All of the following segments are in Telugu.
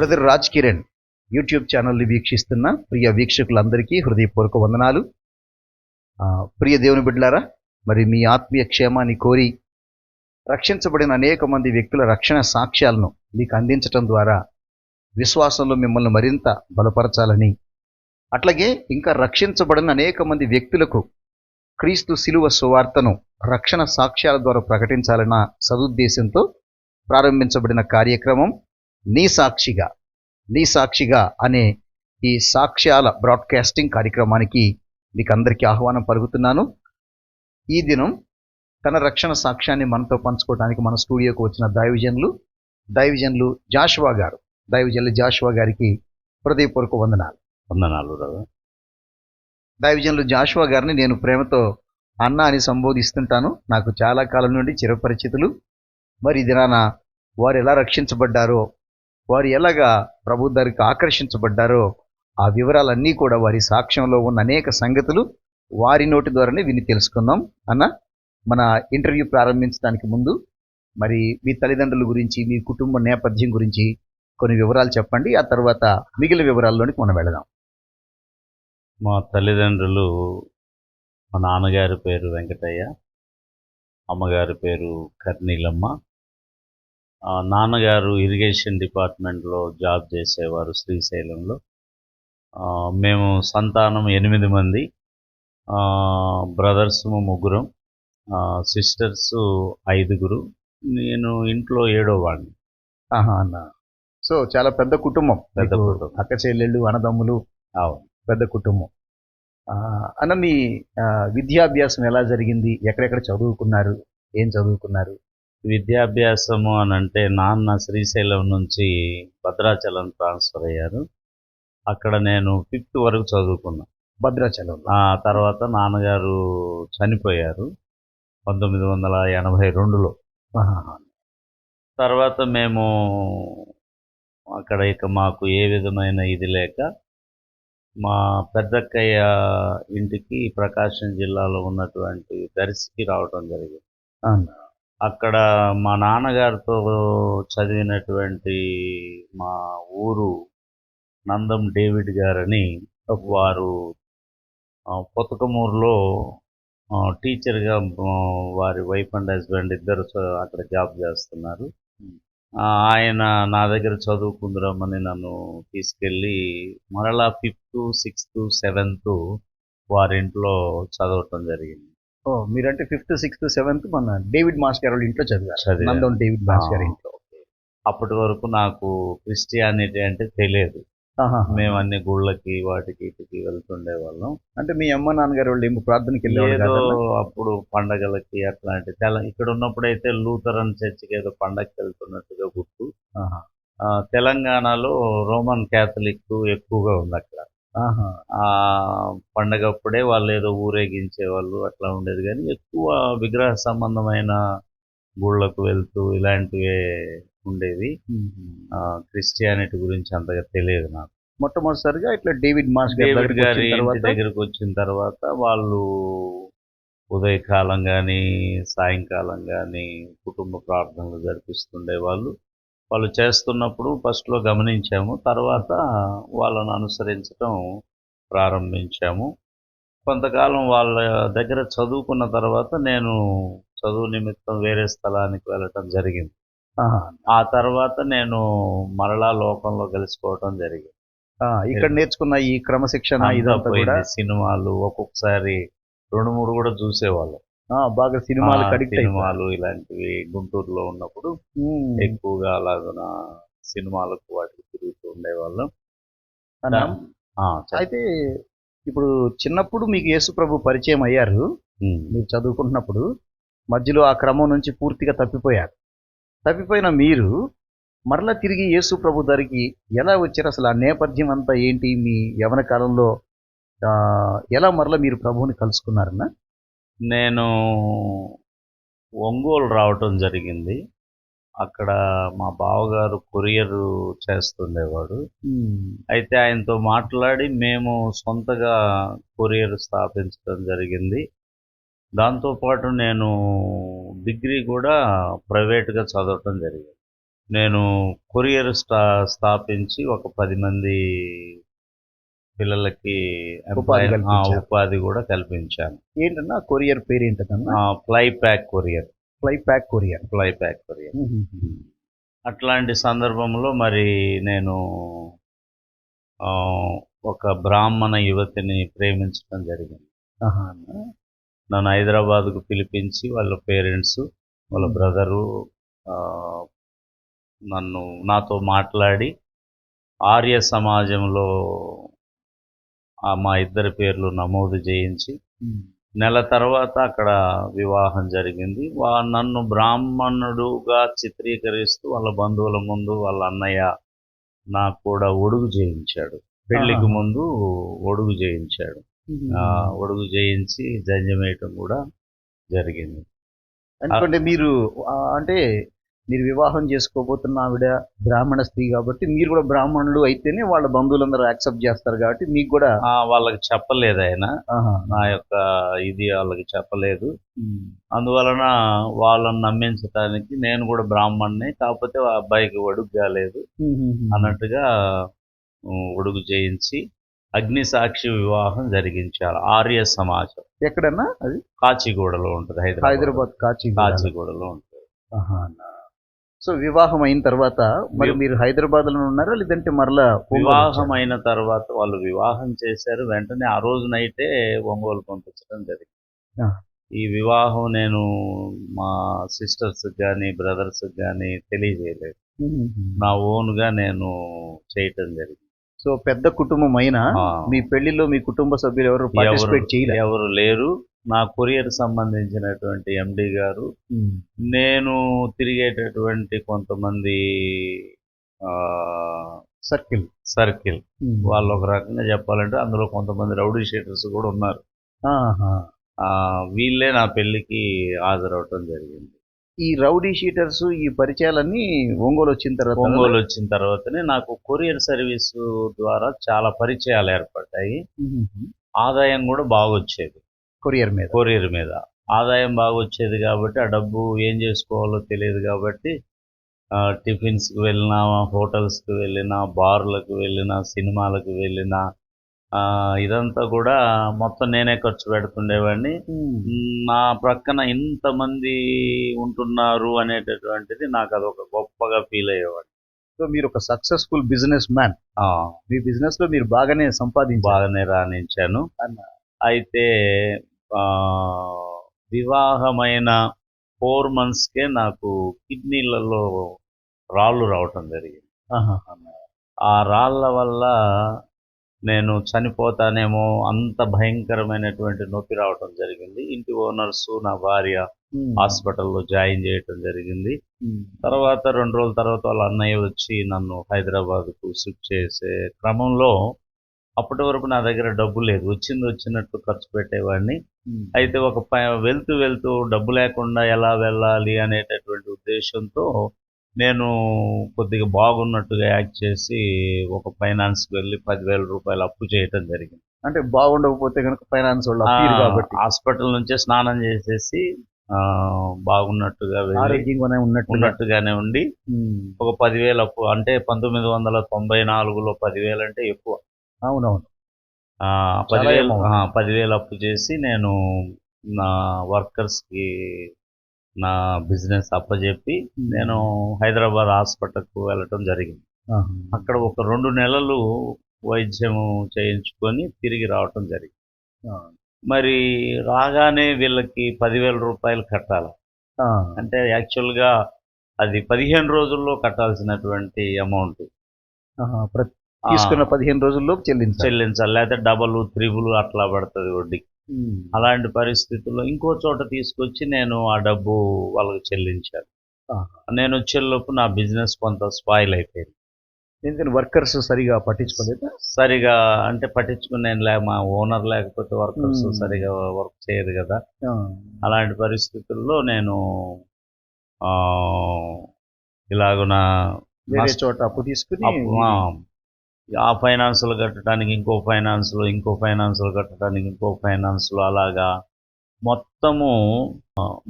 బ్రదర్ రాజ్ కిరణ్ యూట్యూబ్ ఛానల్ని వీక్షిస్తున్న ప్రియ వీక్షకులందరికీ హృదయపూర్వక వందనాలు. ప్రియ దేవుని బిడ్డలారా, మరి మీ ఆత్మీయ క్షేమాన్ని కోరి రక్షించబడిన అనేక మంది వ్యక్తుల రక్షణ సాక్ష్యాలను మీకు అందించటం ద్వారా విశ్వాసంలో మిమ్మల్ని మరింత బలపరచాలని, అట్లాగే ఇంకా రక్షించబడిన అనేక మంది వ్యక్తులకు క్రీస్తు శిలువ సువార్తను రక్షణ సాక్ష్యాల ద్వారా ప్రకటించాలన్న సదుద్దేశంతో ప్రారంభించబడిన కార్యక్రమం నీ సాక్షిగా అనే ఈ సాక్ష్యాల బ్రాడ్కాస్టింగ్ కార్యక్రమానికి మీకు అందరికీ ఆహ్వానం పలుకుతున్నాను. ఈ దినం తన రక్షణ సాక్ష్యాన్ని మనతో పంచుకోవడానికి మన స్టూడియోకి వచ్చిన దైవజనులు జాషువా గారికి హృదయపూర్వక వందనాలు. దైవజనులు జాషువా గారిని నేను ప్రేమతో అన్న అని సంబోధిస్తుంటాను. నాకు చాలా కాలం నుండి చిరపరిచితులు. మరి ఈ దినాన వారు ఎలా రక్షించబడ్డారో, వారు ఎలాగా ప్రభు దగ్గరికి ఆకర్షించబడ్డారో ఆ వివరాలన్నీ కూడా వారి సాక్ష్యంలో ఉన్న అనేక సంగతులు వారి నోటి ద్వారానే విని తెలుసుకుందాం. అన్న, మన ఇంటర్వ్యూ ప్రారంభించడానికి ముందు మరి మీ తల్లిదండ్రుల గురించి, మీ కుటుంబ నేపథ్యం గురించి కొన్ని వివరాలు చెప్పండి. ఆ తర్వాత మిగిలిన వివరాల్లోనికి మనం వెళదాం. మా తల్లిదండ్రులు, మా నాన్నగారి పేరు వెంకటయ్య, అమ్మగారి పేరు కర్నీలమ్మ. నాన్నగారు ఇరిగేషన్ డిపార్ట్మెంట్లో జాబ్ చేసేవారు శ్రీశైలంలో. మేము సంతానం 8 మంది, బ్రదర్స్ 3, సిస్టర్స్ 5. నేను ఇంట్లో 7వ వాడిని. అన్న, సో చాలా పెద్ద కుటుంబం. అక్క చెల్లెళ్ళు, అన్నదమ్ములు, పెద్ద కుటుంబం. అన్న, మీ విద్యాభ్యాసం ఎలా జరిగింది? ఎక్కడెక్కడ చదువుకున్నారు? ఏం చదువుకున్నారు? విద్యాభ్యాసము అని అంటే, నాన్న శ్రీశైలం నుంచి భద్రాచలం ట్రాన్స్ఫర్ అయ్యారు. అక్కడ నేను 5th వరకు చదువుకున్నా భద్రాచలం. తర్వాత నాన్నగారు చనిపోయారు 1982లో. తర్వాత మేము అక్కడ ఇక మాకు ఏ విధమైన ఇది లేక మా పెద్దక్కయ్య ఇంటికి ప్రకాశం జిల్లాలో ఉన్నటువంటి దర్శికి రావటం జరిగింది. అక్కడ మా నాన్నగారితో చదివినటువంటి మా ఊరు నందం డేవిడ్ గారని, వారు పొతకమూరులో టీచర్గా వారి వైఫ్ అండ్ హస్బెండ్ ఇద్దరు అక్కడ జాబ్ చేస్తున్నారు. ఆయన నా దగ్గర చదువుకుందురమ్మని నన్ను తీసుకెళ్ళి మరలా 5th, 6th, 7th వారింట్లో చదవటం జరిగింది. మీరంటే 5th, 6th, 7th మన డేవిడ్ మాస్ గారి ఇంట్లో చదివారు, నందం డేవిడ్ మాస్ గారి ఇంట్లో. అప్పటి వరకు నాకు క్రిస్టియానిటీ అంటే తెలియదు. మేము అన్ని గుళ్ళకి వాటికి ఇటుకి వెళ్తుండే వాళ్ళం. అంటే మీ అమ్మ నాన్నగారు వాళ్ళు ఏమో ప్రార్థనకి వెళ్ళేవాళ్ళు? అప్పుడు పండగలకి అట్లాంటి ఇక్కడ ఉన్నప్పుడైతే లూథరన్ చర్చికి ఏదో పండగకి వెళ్తున్నట్టుగా గుర్తు. తెలంగాణలో రోమన్ క్యాథలిక్ ఎక్కువగా ఉంది అక్కడ. ఆ పండగప్పుడే వాళ్ళు ఏదో ఊరేగించేవాళ్ళు, అట్లా ఉండేది. కానీ ఎక్కువ విగ్రహ సంబంధమైన గుళ్ళకు వెళ్తూ ఇలాంటివే ఉండేవి. క్రిస్టియానిటీ గురించి అంతగా తెలియదు నాకు. మొట్టమొదటిసారిగా ఇట్లా డేవిడ్ మాస్ గారి ఇంటి దగ్గరకు వచ్చిన తర్వాత వాళ్ళు ఉదయకాలం కానీ సాయంకాలం కానీ కుటుంబ ప్రార్థనలు జరిపిస్తుండే వాళ్ళు చేస్తున్నప్పుడు ఫస్ట్లో గమనించాము. తర్వాత వాళ్ళను అనుసరించడం ప్రారంభించాము. కొంతకాలం వాళ్ళ దగ్గర చదువుకున్న తర్వాత నేను చదువు నిమిత్తం వేరే స్థలానికి వెళ్ళటం జరిగింది. ఆ తర్వాత నేను మరలా లోకంలో కలిసిపోవటం జరిగింది. ఇక్కడ నేర్చుకున్న ఈ క్రమశిక్షణ ఇదంతా కూడా, సినిమాలు ఒక్కొక్కసారి 2-3 కూడా చూసేవాళ్ళం. బాగా సినిమాలు ఇలాంటివి గుంటూరులో ఉన్నప్పుడు ఎక్కువగా అలాగ సినిమాలకు వాటికి తిరుగుతూ ఉండేవాళ్ళం. అయితే ఇప్పుడు చిన్నప్పుడు మీకు యేసు ప్రభు పరిచయం అయ్యారు. మీరు చదువుకుంటున్నప్పుడు మధ్యలో ఆ క్రమం నుంచి పూర్తిగా తప్పిపోయిన మీరు మరలా తిరిగి యేసు ప్రభు దగ్గరికి ఎలా వచ్చారు? అసలు ఆ నేపథ్యం అంతా ఏంటి? మీ యవన కాలంలో ఎలా మరలా మీరు ప్రభువుని కలుసుకున్నారన్నా? నేను ఒంగోలు రావటం జరిగింది. అక్కడ మా బావగారు కొరియర్ చేస్తుండేవాడు. అయితే ఆయనతో మాట్లాడి మేము సొంతగా కొరియర్ స్థాపించడం జరిగింది. దాంతోపాటు నేను డిగ్రీ కూడా ప్రైవేట్గా చదవటం జరిగింది. నేను కొరియర్ స్థాపించి ఒక 10 మంది పిల్లలకి ఉపాధి కల్పించారు. ఉపాధి కూడా కల్పించాను. ఏంటన్నా కొరియర్ పేరు ఏంటన్నా? Fly pack courier. Fly pack courier. Fly pack courier. అట్లాంటి సందర్భంలో మరి నేను ఒక బ్రాహ్మణ యువతిని ప్రేమించడం జరిగింది. నన్ను హైదరాబాద్కు పిలిపించి వాళ్ళ పేరెంట్స్, వాళ్ళ బ్రదరు నాతో మాట్లాడి ఆర్య సమాజంలో మా ఇద్దరి పేర్లు నమోదు చేయించి నెల తర్వాత అక్కడ వివాహం జరిగింది. నన్ను బ్రాహ్మణుడుగా చిత్రీకరిస్తూ వాళ్ళ బంధువుల ముందు వాళ్ళ అన్నయ్య నాకు కూడా ఒడుగు చేయించాడు. పెళ్లికి ముందు ఒడుగు చేయించాడు. ఒడుగు చేయించి జంజమేయటం కూడా జరిగింది. ఎందుకంటే మీరు వివాహం చేసుకోబోతున్న ఆవిడ బ్రాహ్మణ స్త్రీ కాబట్టి మీరు కూడా బ్రాహ్మణులు అయితేనే వాళ్ళ బంధువులందరూ యాక్సెప్ట్ చేస్తారు కాబట్టి మీకు కూడా వాళ్ళకి చెప్పలేదు ఆయన. నా యొక్క ఇది వాళ్ళకి చెప్పలేదు. అందువలన వాళ్ళని నమ్మించడానికి నేను కూడా బ్రాహ్మణ్ణి, కాకపోతే ఆ అబ్బాయికి ఒడుగు కాలేదు అన్నట్టుగా ఒడుగు చేయించి అగ్ని సాక్షి వివాహం జరిగించారు. ఆర్య సమాజం. ఎక్కడన్నా అది? కాచిగూడలో ఉంటుంది. హైదరాబాద్ కాచిగూడలో ఉంటుంది. సో వివాహం అయిన తర్వాత మరి మీరు హైదరాబాద్ లో ఉన్నారా లేదంటే మరలా? వివాహం అయిన తర్వాత వాళ్ళు వివాహం చేశారు. వెంటనే ఆ రోజు నైటే ఒంగోలు పంపించడం జరిగింది. ఈ వివాహం నేను మా సిస్టర్స్ కానీ బ్రదర్స్ కానీ తెలియజేయలేదు. నా ఓన్గా నేను చేయటం జరిగింది. సో పెద్ద కుటుంబం అయినా మీ పెళ్లిలో మీ కుటుంబ సభ్యులు ఎవరు పార్టిసిపేట్ చేయలేదు? ఎవరు లేరు. నా కొరియర్ సంబంధించినటువంటి ఎండి గారు, నేను తిరిగేటటువంటి కొంతమంది సర్కిల్ వాళ్ళు ఒక రకంగా చెప్పాలంటే అందులో కొంతమంది రౌడీ షీటర్స్ కూడా ఉన్నారు. వీళ్ళే నా పెళ్లికి హాజరవటం జరిగింది. ఈ రౌడీ షీటర్స్ ఈ పరిచయాలన్నీ ఒంగోలు వచ్చిన తర్వాతనే నాకు కొరియర్ సర్వీసు ద్వారా చాలా పరిచయాలు ఏర్పడ్డాయి. ఆదాయం కూడా బాగా వచ్చేది. కొరియర్ మీద ఆదాయం బాగా వచ్చేది కాబట్టి ఆ డబ్బు ఏం చేసుకోవాలో తెలియదు కాబట్టి టిఫిన్స్కి వెళ్ళినా, హోటల్స్కి వెళ్ళినా, బార్లకు వెళ్ళినా, సినిమాలకు వెళ్ళినా ఇదంతా కూడా మొత్తం నేనే ఖర్చు పెడుతుండేవాడిని. నా ప్రక్కన ఇంతమంది ఉంటున్నారు అనేటటువంటిది నాకు అదొక గొప్పగా ఫీల్ అయ్యేవాడిని. సో మీరు ఒక సక్సెస్ఫుల్ బిజినెస్ మ్యాన్. మీ బిజినెస్ లో మీరు బాగానే రాణించాను. అయితే వివాహమైన 4 monthsకే నాకు కిడ్నీలలో రాళ్ళు రావటం జరిగింది. ఆ రాళ్ళ వల్ల నేను చనిపోతానేమో అంత భయంకరమైనటువంటి నొప్పి రావటం జరిగింది. ఇంటి ఓనర్స్, నా భార్య హాస్పిటల్లో జాయిన్ చేయటం జరిగింది. తర్వాత 2 రోజుల తర్వాత వాళ్ళ అన్నయ్య వచ్చి నన్ను హైదరాబాద్కు షిఫ్ట్ చేసే క్రమంలో అప్పటి వరకు నా దగ్గర డబ్బు లేదు. వచ్చినట్టు ఖర్చు పెట్టేవాడిని. అయితే వెళ్తూ డబ్బు లేకుండా ఎలా వెళ్ళాలి అనేటటువంటి ఉద్దేశంతో నేను కొద్దిగా బాగున్నట్టుగా యాక్ట్ చేసి ఒక ఫైనాన్స్కి వెళ్ళి 10,000 రూపాయలు అప్పు చేయటం జరిగింది. అంటే బాగుండకపోతే కనుక ఫైనాన్స్ కాబట్టి హాస్పిటల్ నుంచే స్నానం చేసేసి బాగున్నట్టుగా ఉన్నట్టుగానే ఉండి ఒక 10,000 అప్పు, అంటే 1994లో 10,000 అంటే ఎక్కువ. అవునవును. 10,000 అప్పు చేసి నేను నా వర్కర్స్కి నా బిజినెస్ అప్పచెప్పి నేను హైదరాబాద్ హాస్పిటల్కు వెళ్ళటం జరిగింది. అక్కడ ఒక 2 నెలలు వైద్యము చేయించుకొని తిరిగి రావటం జరిగింది. మరి రాగానే వీళ్ళకి 10,000 రూపాయలు కట్టాలి. అంటే యాక్చువల్గా అది 15 రోజుల్లో కట్టాల్సినటువంటి అమౌంట్. తీసుకున్న 15 రోజుల్లో చెల్లించాలి, లేకపోతే డబల్, త్రిబుల్ అట్లా పడుతుంది వడ్డీ. అలాంటి పరిస్థితుల్లో ఇంకో చోట తీసుకొచ్చి నేను ఆ డబ్బు వాళ్ళకి చెల్లించాను. నేను వచ్చేలోపు నా బిజినెస్ కొంత స్పాయిల్ అయిపోయింది. ఎందుకని వర్కర్స్ సరిగా పట్టించుకోలేదు. సరిగా అంటే పట్టించుకునే మా ఓనర్ లేకపోతే వర్కర్స్ సరిగా వర్క్ చేయరు కదా. అలాంటి పరిస్థితుల్లో నేను ఇలాగున వేరే చోట అప్పు తీసుకుని ఆ ఫైనాన్సులు కట్టడానికి ఇంకో ఫైనాన్సులు కట్టడానికి ఇంకో ఫైనాన్సులు, అలాగా మొత్తము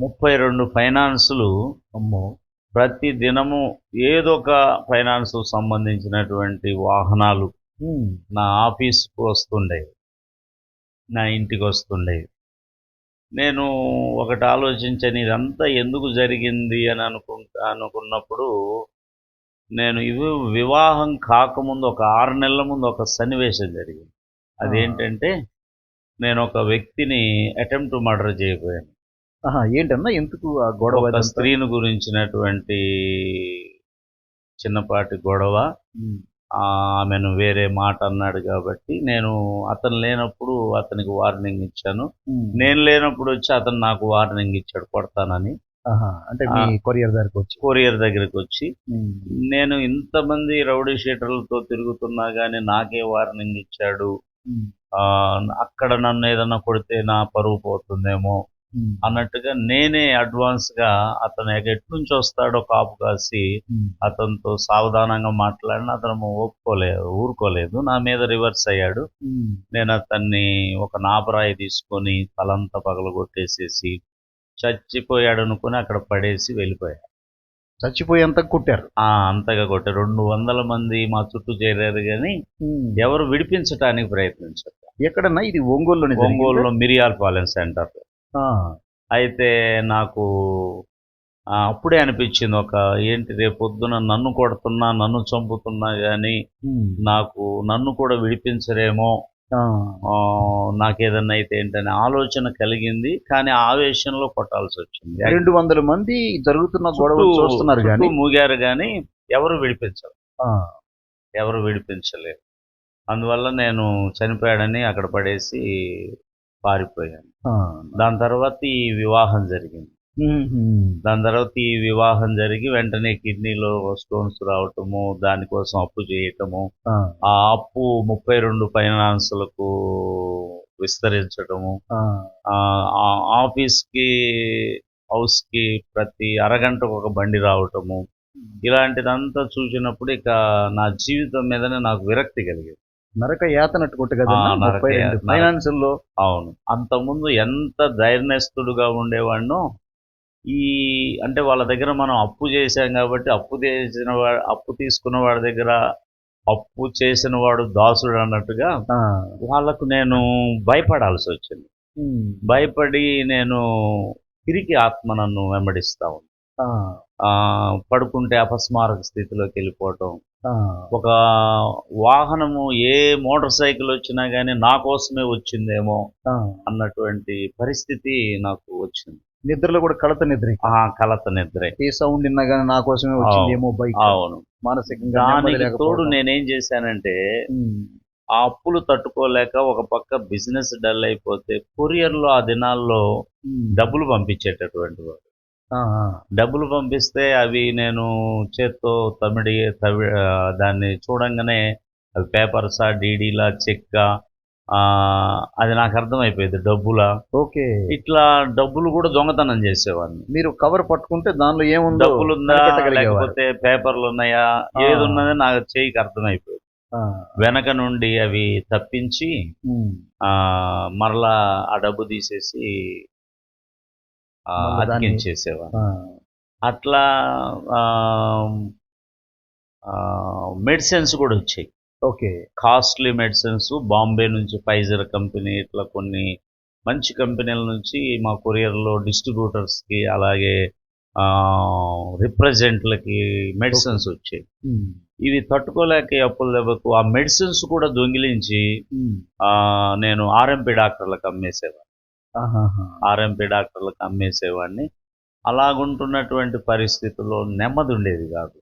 32 ఫైనాన్సులు ప్రతి దినము ఏదో ఒక ఫైనాన్స్ సంబంధించినటువంటి వాహనాలు నా ఆఫీస్కు వస్తుండేవి, నా ఇంటికి వస్తుండేవి. నేను ఒకటి ఆలోచించాను, ఇదంతా ఎందుకు జరిగింది అని అనుకున్నప్పుడు నేను వివాహం కాకముందు ఒక 6 నెలల ముందు ఒక సన్నివేశం జరిగింది. అదేంటంటే నేను ఒక వ్యక్తిని అటెంప్ట్ మర్డర్ చేయబోయాను. ఏంటన్నా ఎందుకు ఆ గొడవ? ఒక స్త్రీని గురించినటువంటి చిన్నపాటి గొడవ. ఆమెను వేరే మాట అన్నాడు కాబట్టి నేను అతను లేనప్పుడు అతనికి వార్నింగ్ ఇచ్చాను. నేను లేనప్పుడు వచ్చి అతను నాకు వార్నింగ్ ఇచ్చాడు కొడతానని. అంటే మీ కొరియర్ దగ్గరికి వచ్చి నేను ఇంతమంది రౌడీ షీటర్లతో తిరుగుతున్నా కానీ నాకే వార్నింగ్ ఇచ్చాడు, అక్కడ నన్ను ఏదన్నా కొడితే నా పరువు పోతుందేమో అన్నట్టుగా నేనే అడ్వాన్స్గా అతను ఎట్నుంచి వస్తాడో కాపు కాసి అతనితో సావధానంగా మాట్లాడిన అతను ఊరుకోలేదు, నా మీద రివర్స్ అయ్యాడు. నేను అతన్ని ఒక నాపరాయి తీసుకొని తలంతా పగలగొట్టేసేసి చచ్చిపోయాడు అనుకుని అక్కడ పడేసి వెళ్ళిపోయాడు. చచ్చిపోయేంత కొట్టారు? అంతగా కొట్టారు. 200 మంది మా చుట్టూ చేరారు కానీ ఎవరు విడిపించడానికి ప్రయత్నించారు. ఎక్కడన్నా ఇది? ఒంగోలులో మిరియాలపాలెం సెంటర్లో. అయితే నాకు అప్పుడే అనిపించింది, ఏంటి రేపొద్దున నన్ను కొడుతున్నా నన్ను చంపుతున్నా కానీ నన్ను కూడా విడిపించరేమో, నాకేదన్నా అయితే ఏంటనే ఆలోచన కలిగింది. కానీ ఆవేశంలో కొట్టాల్సి వచ్చింది. 200 మంది జరుగుతున్న గొడవ చూస్తున్నారు కానీ మూగారు కానీ ఎవరు విడిపించలేరు. అందువల్ల నేను చనిపోయాడని అక్కడ పడేసి పారిపోయాను. దాని తర్వాత ఈ వివాహం జరిగింది. జరిగి వెంటనే కిడ్నీలో స్టోన్స్ రావటము, దానికోసం అప్పు చేయటము, ఆ అప్పు 32 ఫైనాన్సులకు విస్తరించటము, ఆఫీస్కి హౌస్కి ప్రతి అరగంటకు ఒక బండి రావటము, ఇలాంటిదంతా చూసినప్పుడు ఇక నా జీవితం మీదనే నాకు విరక్తి కలిగింది. నరక యాతనట్టుకుంటు కదా ఫైనాన్షియల్లో. అవును. అంతకుముందు ఎంత ధైర్యస్తుడుగా ఉండేవాడినో, అంటే వాళ్ళ దగ్గర మనం అప్పు చేశాం కాబట్టి అప్పు తీసుకున్న వాడి దగ్గర అప్పు చేసిన వాడు దాసుడు అన్నట్టుగా వాళ్ళకు నేను భయపడాల్సి వచ్చింది. భయపడి నేను పిరికి ఆత్మ నన్ను వెంబడిస్తా ఉంది. పడుకుంటే అపస్మారక స్థితిలోకి వెళ్ళిపోవటం, ఒక వాహనము ఏ మోటార్ సైకిల్ వచ్చినా కానీ నా కోసమే వచ్చిందేమో అన్నటువంటి పరిస్థితి నాకు వచ్చింది. నిద్రలో కూడా కలత నిద్ర. ఏ సౌండ్ విన్నా కానీ నా కోసమే వచ్చిందేమో బైక్. అవును. మానసికంగా తోడు నేనేం చేశానంటే ఆ అప్పులు తట్టుకోలేక ఒక పక్క బిజినెస్ డల్ అయిపోతే కొరియర్లో ఆ దినాల్లో డబ్బులు పంపించేటటువంటి వాడు. డబ్బులు పంపిస్తే అవి నేను చేత్తో దాన్ని చూడంగానే అవి పేపర్సా, డీడీలా, చెక్కా, అది నాకు అర్థమైపోయింది డబ్బులా. ఓకే. ఇట్లా డబ్బులు కూడా దొంగతనం చేసేవాడిని. మీరు కవర్ పట్టుకుంటే దానిలో ఏముంది, డబ్బులు ఉందా లేకపోతే పేపర్లు ఉన్నాయా, ఏది ఉన్నది నాకు చేయికి అర్థమైపోయింది. వెనక నుండి అవి తప్పించి మరలా ఆ డబ్బు తీసేసి అతికించేసేవాడిని. అట్లా మెడిసిన్స్ కూడా వచ్చాయి. ఓకే. కాస్ట్లీ మెడిసిన్స్ బాంబే నుంచి ఫైజర్ కంపెనీ, ఇట్లా కొన్ని మంచి కంపెనీల నుంచి మా కొరియర్లో డిస్ట్రిబ్యూటర్స్కి అలాగే రిప్రజెంట్లకి మెడిసిన్స్ వచ్చాయి. ఇవి తట్టుకోలేక అప్పుల దెబ్బకు ఆ మెడిసిన్స్ కూడా దొంగిలించి నేను ఆర్ఎంపీ డాక్టర్లకు అమ్మేసేవాడిని. అలాగుంటున్నటువంటి పరిస్థితుల్లో నెమ్మది ఉండేది కాదు,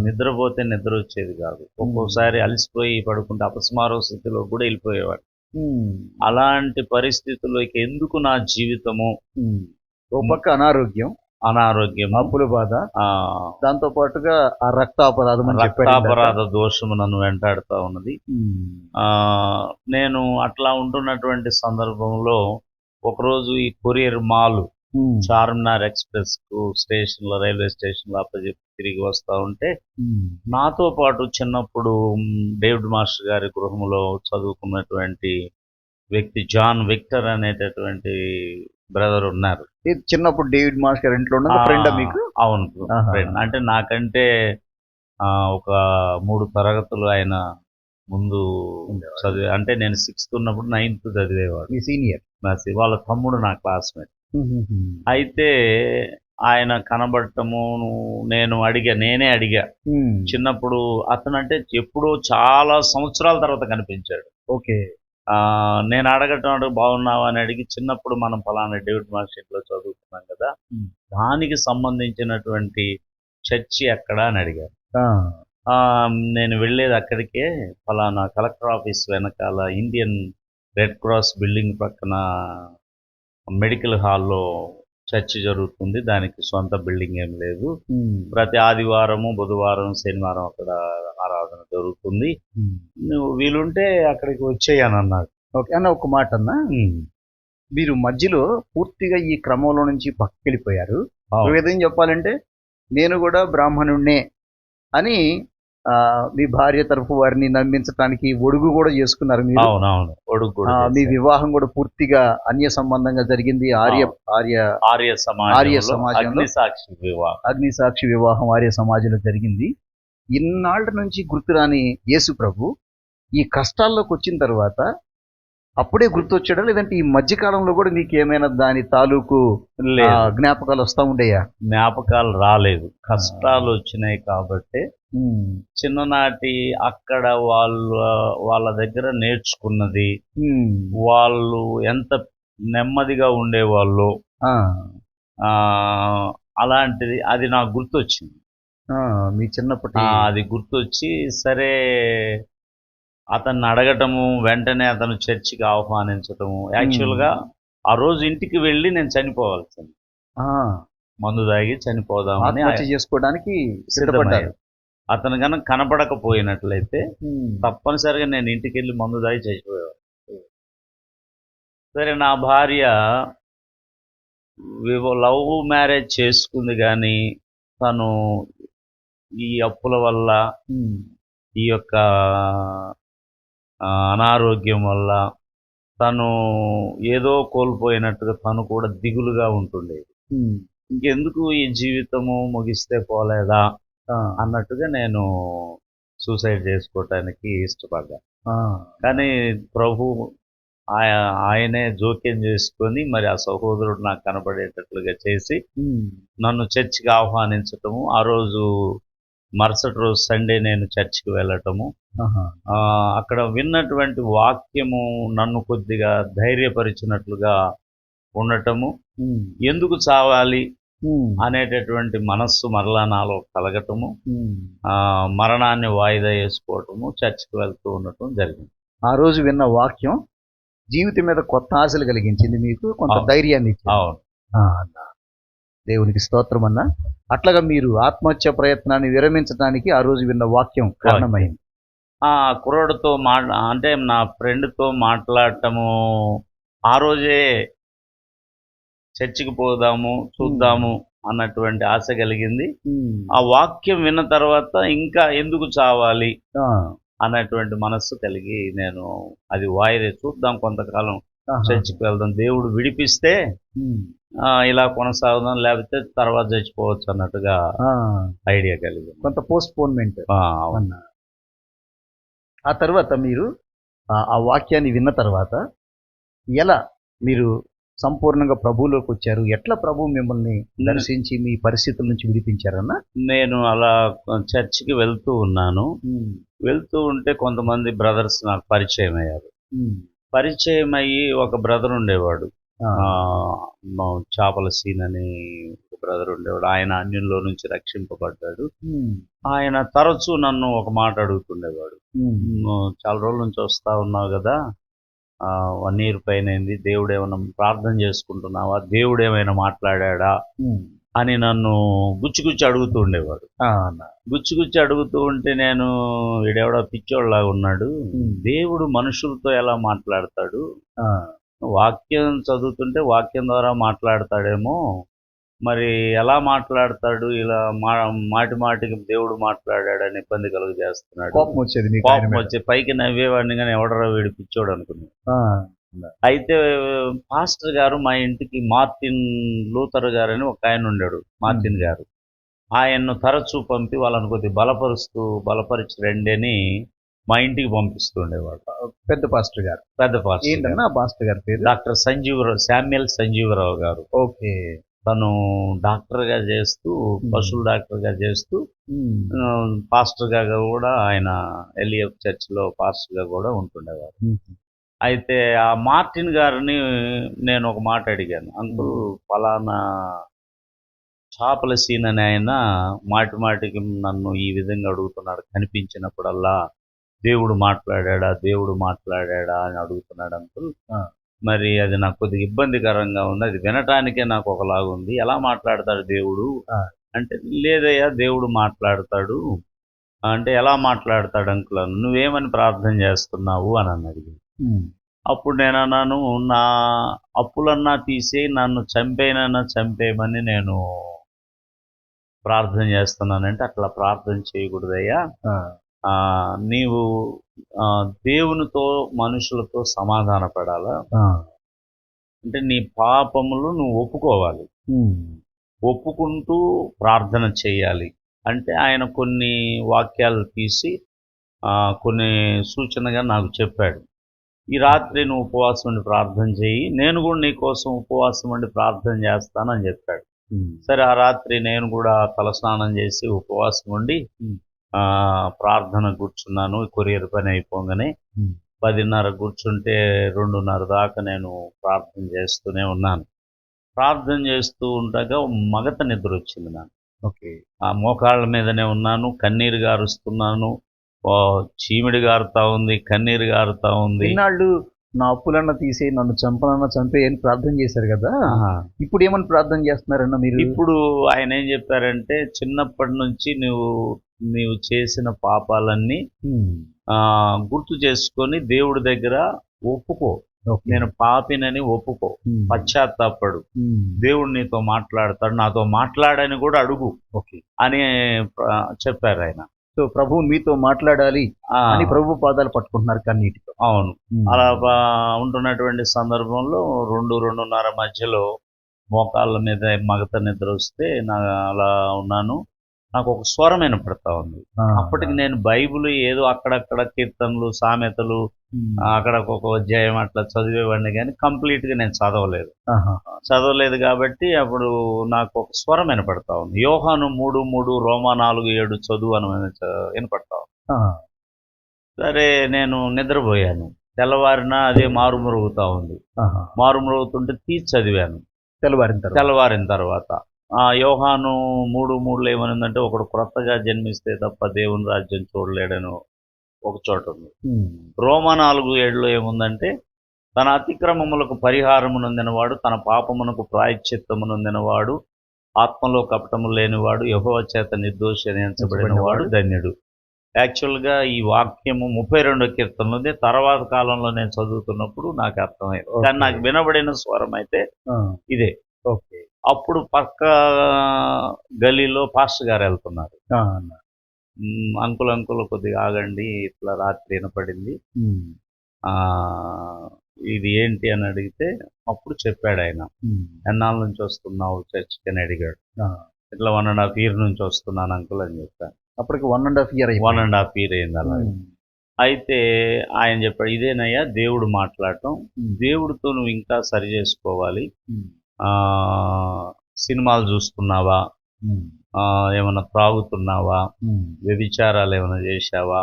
నిద్రపోతే నిద్ర వచ్చేది కాదు. ఒక్కోసారి అలసిపోయి పడుకుంటే అపస్మారక స్థితిలో కూడా వెళ్ళిపోయేవాడు. అలాంటి పరిస్థితుల్లోకి ఎందుకు నా జీవితము? ఓ పక్క అనారోగ్యం, అప్పుల బాధ, దాంతో పాటుగా ఆ రక్తాపరాధ దోషము నన్ను వెంటాడుతూ ఉన్నది. నేను అట్లా ఉంటున్నటువంటి సందర్భంలో ఒకరోజు ఈ కొరియర్ మాల్ చార్మినార్ ఎక్స్ప్రెస్ కు రైల్వే స్టేషన్ లో అప్పచెప్పి తిరిగి వస్తూ ఉంటే నాతో పాటు చిన్నప్పుడు డేవిడ్ మాస్టర్ గారి గృహంలో చదువుకున్నటువంటి వ్యక్తి జాన్ విక్టర్ అనేటటువంటి బ్రదర్ ఉన్నారు. ఇది చిన్నప్పుడు డేవిడ్ మాస్ గారి ఇంట్లో ఉన్న ఫ్రెండ్ మీకు? అవును, ఆహా. ఫ్రెండ్. అంటే నాకంటే ఒక 3 తరగతులు ఆయన ముందు ఉండేవాడు. చదివే, అంటే నేను 6th ఉన్నప్పుడు 9th చదివేవాడు. మీ సీనియర్. వాళ్ళ తమ్ముడు నా క్లాస్మేట్. అయితే ఆయన కనబడటము, నేనే అడిగా చిన్నప్పుడు. అతనంటే ఎప్పుడో చాలా సంవత్సరాల తర్వాత కనిపించాడు. ఓకే. నేను అడగటం బాగున్నావా అని అడిగి, చిన్నప్పుడు మనం ఫలానా డేవిడ్ మాస్టర్ ఇంట్లో చదువుకున్నాం కదా, దానికి సంబంధించినటువంటి చర్చి ఎక్కడ అని అడిగారు. నేను వెళ్ళేది అక్కడికే, ఫలానా కలెక్టర్ ఆఫీస్ వెనకాల ఇండియన్ రెడ్ క్రాస్ బిల్డింగ్ పక్కన మెడికల్ హాల్లో చర్చి జరుగుతుంది, దానికి సొంత బిల్డింగ్ ఏం లేదు, ప్రతి ఆదివారము, బుధవారం, శనివారం అక్కడ ఆరాధన జరుగుతుంది, నువ్వు వీలుంటే అక్కడికి వచ్చేయని అన్నాడు. ఓకే అన్న, ఒక మాట అన్న, మీరు మధ్యలో పూర్తిగా ఈ క్రమంలో నుంచి పక్కకెళ్ళిపోయారు. ఒక విధంగా చెప్పాలంటే నేను కూడా బ్రాహ్మణుణ్ణే అని మీ భార్య తరఫు వారిని నమ్మించడానికి ఒడుగు కూడా చేసుకున్నారు మీరు. అవునవును, ఒడుగు కూడా. మీ వివాహం కూడా పూర్తిగా అన్య సంబంధంగా జరిగింది. ఆర్య సమాజంలో అగ్నిసాక్షి వివాహం ఆర్య సమాజంలో జరిగింది. ఇన్నాళ్ళ నుంచి గుర్తురాని యేసు ప్రభు ఈ కష్టాల్లోకి వచ్చిన తర్వాత అప్పుడే గుర్తొచ్చాడా, లేదంటే ఈ మధ్యకాలంలో కూడా మీకు ఏమైనా దాని తాలూకు జ్ఞాపకాలు వస్తూ ఉండేయా? జ్ఞాపకాలు రాలేదు, కష్టాలు వచ్చినాయి కాబట్టి. చిన్ననాటి అక్కడ వాళ్ళ దగ్గర నేర్చుకున్నది, వాళ్ళు ఎంత నెమ్మదిగా ఉండేవాళ్ళు, అలాంటిది అది నాకు గుర్తొచ్చింది. మీ చిన్నప్పటి అది గుర్తొచ్చి, సరే అతన్ని అడగటము, వెంటనే అతను చర్చికి ఆహ్వానించటము. యాక్చువల్గా ఆ రోజు ఇంటికి వెళ్ళి నేను చనిపోవాల్సింది, మందు తాగి చనిపోదామని చేసుకోవడానికి సిద్ధపడ్డారు. అతను కనుక కనపడకపోయినట్లయితే తప్పనిసరిగా నేను ఇంటికి వెళ్ళి మందు తాగి చచ్చిపోయేవాడు. సరే, నా భార్య లవ్ మ్యారేజ్ చేసుకుంది, కానీ తను ఈ అప్పుల వల్ల, ఈ యొక్క అనారోగ్యం వల్ల తను ఏదో కోల్పోయినట్టుగా తను కూడా దిగులుగా ఉంటుండేది. ఇంకెందుకు ఈ జీవితము ముగిస్తే పోలేదా అన్నట్టుగా నేను సూసైడ్ చేసుకోవటానికి ఇష్టపడ్డా. కానీ ప్రభు ఆయనే జోక్యం చేసుకొని మరి ఆ సహోదరుడు నాకు కనబడేటట్లుగా చేసి నన్ను చర్చికి ఆహ్వానించటము, ఆ రోజు మరుసటి రోజు సండే నేను చర్చికి వెళ్ళటము, అక్కడ విన్నటువంటి వాక్యము నన్ను కొద్దిగా ధైర్యపరిచినట్లుగా ఉండటము, ఎందుకు చావాలి అనేటటువంటి మనస్సు మరలా నాలో కలగటము, మరణాన్ని వాయిదా వేసుకోవటము, చర్చికి వెళ్తూ ఉండటం జరిగింది. ఆ రోజు విన్న వాక్యం జీవితం మీద కొత్త ఆశలు కలిగించింది, మీకు కొంత ధైర్యాన్ని ఇచ్చింది. అవును, దేవునికి స్తోత్రం అన్న. అట్లాగా మీరు ఆత్మహత్య ప్రయత్నాన్ని విరమించడానికి ఆ రోజు విన్న వాక్యం కారణమైంది. కుర్రాడితో అంటే నా ఫ్రెండ్తో మాట్లాడటము, ఆ రోజే చర్చికి పోదాము, చూద్దాము అన్నటువంటి ఆశ కలిగింది. ఆ వాక్యం విన్న తర్వాత ఇంకా ఎందుకు చావాలి అన్నటువంటి మనస్సు కలిగి నేను అది వాయిదా చూద్దాం, కొంతకాలం చర్చికి వెళ్దాం, దేవుడు విడిపిస్తే ఇలా కొనసాగుదాం, లేకపోతే తర్వాత చచ్చిపోవచ్చు అన్నట్టుగా ఐడియా కలిగింది. కొంత పోస్ట్పోన్మెంట్. ఆ తర్వాత మీరు ఆ వాక్యాన్ని విన్న తర్వాత ఎలా మీరు సంపూర్ణంగా ప్రభువులోకి వచ్చారు? ఎట్లా ప్రభు మిమ్మల్ని దర్శించి మీ పరిస్థితుల నుంచి విడిపించారన్నా? నేను అలా చర్చికి వెళ్తూ ఉన్నాను. వెళ్తూ ఉంటే కొంతమంది బ్రదర్స్ నాకు పరిచయం అయ్యారు. పరిచయం అయ్యి ఒక బ్రదర్ ఉండేవాడు, చేపల సీన్ అని ఒక బ్రదర్ ఉండేవాడు. ఆయన అన్యుల్లో నుంచి రక్షింపబడ్డాడు. ఆయన తరచూ నన్ను ఒక మాట అడుగుతుండేవాడు, చాలా రోజుల నుంచి వస్తా ఉన్నావు కదా, 1 year పైన అయింది, దేవుడు ఏమైనా ప్రార్థన చేసుకుంటున్నావా, దేవుడు ఏమైనా మాట్లాడా అని నన్ను గుచ్చి అడుగుతూ ఉండేవాడు. గుచ్చి అడుగుతూ ఉంటే నేను వీడెవడో పిచ్చోళ్ళలాగా ఉన్నాడు, దేవుడు మనుషులతో ఎలా మాట్లాడతాడు, వాక్యం చదువుతుంటే వాక్యం ద్వారా మాట్లాడతాడేమో, మరి ఎలా మాట్లాడతాడు, ఇలా మాటికి దేవుడు మాట్లాడాడని ఇబ్బంది కలుగు చేస్తున్నాడు. కోపం వచ్చి పైకి నవ్వేవాడిని, కానీ ఎవడరా వీడు పిచ్చోడు అనుకున్నాను. అయితే పాస్టర్ గారు మా ఇంటికి మార్టిన్ లూథర్ గారని ఒక ఆయన ఉండాడు, మార్టిన్ గారు. ఆయన్ను తరచూ పంపి వాళ్ళని కొద్దిగా బలపరిచి రండి అని మా ఇంటికి పంపిస్తుండేవాడు. పెద్ద పాస్టర్ గారు. పెద్ద పాస్టర్ గారు. ఏంటన్నా పాస్టర్ గారి పేరు? డాక్టర్ శామ్యుయల్ సంజీవరావు గారు. ఓకే. తను డాక్టర్గా చేస్తూ, పశువుల డాక్టర్గా చేస్తూ, పాస్టర్గా కూడా ఆయన ఎలియఫ్ చర్చిలో పాస్టర్గా కూడా ఉంటుండేవారు. అయితే ఆ మార్టిన్ గారిని నేను ఒక మాట అడిగాను, అంకుల్ ఫలానా చాపల సీన్ అని ఆయన మాటికి నన్ను ఈ విధంగా అడుగుతున్నాడు, కనిపించినప్పుడల్లా దేవుడు మాట్లాడా అని అడుగుతున్నాడు అంకుల్. మరి అది నాకు కొద్దిగా ఇబ్బందికరంగా ఉంది, అది వినటానికే నాకు ఒకలాగుంది, ఎలా మాట్లాడతాడు దేవుడు అంటే, లేదయ్యా దేవుడు మాట్లాడతాడు అంటే, ఎలా మాట్లాడతాడు అంకుల్, నువ్వేమని ప్రార్థన చేస్తున్నావు అని అన్నది. అప్పుడు నేను అన్నాను, నా అప్పులన్నా తీసి నన్ను చంపేయమని నేను ప్రార్థన చేస్తున్నానంటే, అట్లా ప్రార్థన చేయకూడదయ్యా, నీవు దేవునితో మనుషులతో సమాధాన పడాలా, అంటే నీ పాపములు నువ్వు ఒప్పుకోవాలి, ఒప్పుకుంటూ ప్రార్థన చేయాలి అంటే ఆయన కొన్ని వాక్యాలు తీసి కొన్ని సూచనగా నాకు చెప్పాడు. ఈ రాత్రి నువ్వు ఉపవాసం ఉండి ప్రార్థన చేయి, నేను కూడా నీ కోసం ఉపవాసం ఉండి ప్రార్థన చేస్తానని చెప్పాడు. సరే, ఆ రాత్రి నేను కూడా తలస్నానం చేసి ఉపవాసం ఉండి ప్రార్థన కూర్చున్నాను. కొరియర్ పని అయిపోగానే 10:30 కూర్చుంటే 2:30 దాకా నేను ప్రార్థన చేస్తూనే ఉన్నాను. ప్రార్థన చేస్తూ ఉండగా మగత నిద్ర వచ్చింది నాకు. ఓకే. ఆ మోకాళ్ళ మీదనే ఉన్నాను, కన్నీరు గారుస్తున్నాను, చీమిడి గారుతా ఉంది, కన్నీరు గారుతా ఉంది. ఇన్నాళ్ళు నా అప్పులన్న తీసి నన్ను చంపేయని ప్రార్థన చేశారు కదా, ఇప్పుడు ఏమని ప్రార్థన చేస్తున్నారన్న మీరు? ఇప్పుడు ఆయన ఏం చెప్పారంటే, చిన్నప్పటి నుంచి నీవు చేసిన పాపాలన్నీ గుర్తు చేసుకొని దేవుడి దగ్గర ఒప్పుకో, నేను పాపినని ఒప్పుకో, పశ్చాత్తాపడు, దేవుడు నీతో మాట్లాడతాడు, నాతో మాట్లాడని కూడా అడుగు అని చెప్పారు ఆయన. సో ప్రభువు మీతో మాట్లాడాలి అని ప్రభు పాదాలు పట్టుకుంటున్నారు కన్నీటితో. అవును. అలా ఉంటున్నటువంటి సందర్భంలో 2-2:30 మధ్యలో మోకాళ్ళ మీద మగత నిద్ర వస్తే అలా ఉన్నాను. నాకు ఒక స్వరం వినపడతా ఉంది. అప్పటికి నేను బైబిల్ ఏదో అక్కడక్కడ కీర్తనలు, సామెతలు, అక్కడ ఒక అధ్యాయం అట్లా చదివేవాడిని, కానీ కంప్లీట్గా నేను చదవలేదు కాబట్టి అప్పుడు నాకు ఒక స్వరం వినపడతా ఉంది. యోహాను 3:3, రోమా 4:7 చదువు అని వినపడతా ఉంది. సరే, నేను నిద్రపోయాను. తెల్లవారిన అదే మారుమరుగుతా ఉంది. మారుమరుగుతుంటే తీసి చదివాను తెల్లవారిన తర్వాత. యోహాను 3:3 ఏమనిందంటే, ఒకడు క్రొత్తగా జన్మిస్తే తప్ప దేవుని రాజ్యం చూడలేడని ఒక చోట ఉంది. రోమా 4:7 ఏముందంటే, తన అతిక్రమములకు పరిహారము నొందినవాడు, తన పాపమునకు ప్రాయశ్చిత్తము నొందినవాడు, ఆత్మలో కపటము లేనివాడు, యెహోవా చేత నిర్దోషి అని ఎంచబడినవాడు ధన్యుడు. యాక్చువల్గా ఈ వాక్యము 32వ కీర్తనలో ఉంది. తర్వాత కాలంలో నేను చదువుతున్నప్పుడు నాకు అర్థమైంది, కానీ నాకు వినబడిన స్వరం అయితే ఇదే. ఓకే. అప్పుడు పక్క గలీలో పాస్టర్ గారు వెళ్తున్నారు. అంకుల్ కొద్దిగా ఆగండి, ఇట్లా రాత్రి వినపడింది, ఇది ఏంటి అని అడిగితే అప్పుడు చెప్పాడు ఆయన, ఎన్నాళ్ళ నుంచి వస్తున్నావు చర్చికి అని అడిగాడు. ఇట్లా 1.5 year నుంచి వస్తున్నాను అంకుల్ అని చెప్పాను. అప్పటికి 1.5 year అయింది అలా. అయితే ఆయన చెప్పాడు, ఇదేనయ్యా దేవుడు మాట్లాడటం, దేవుడితో నువ్వు ఇంకా సరి చేసుకోవాలి. సినిమాలు చూస్తున్నావా, ఏమైనా త్రాగుతున్నావా, వ్యభిచారాలు ఏమైనా చేశావా,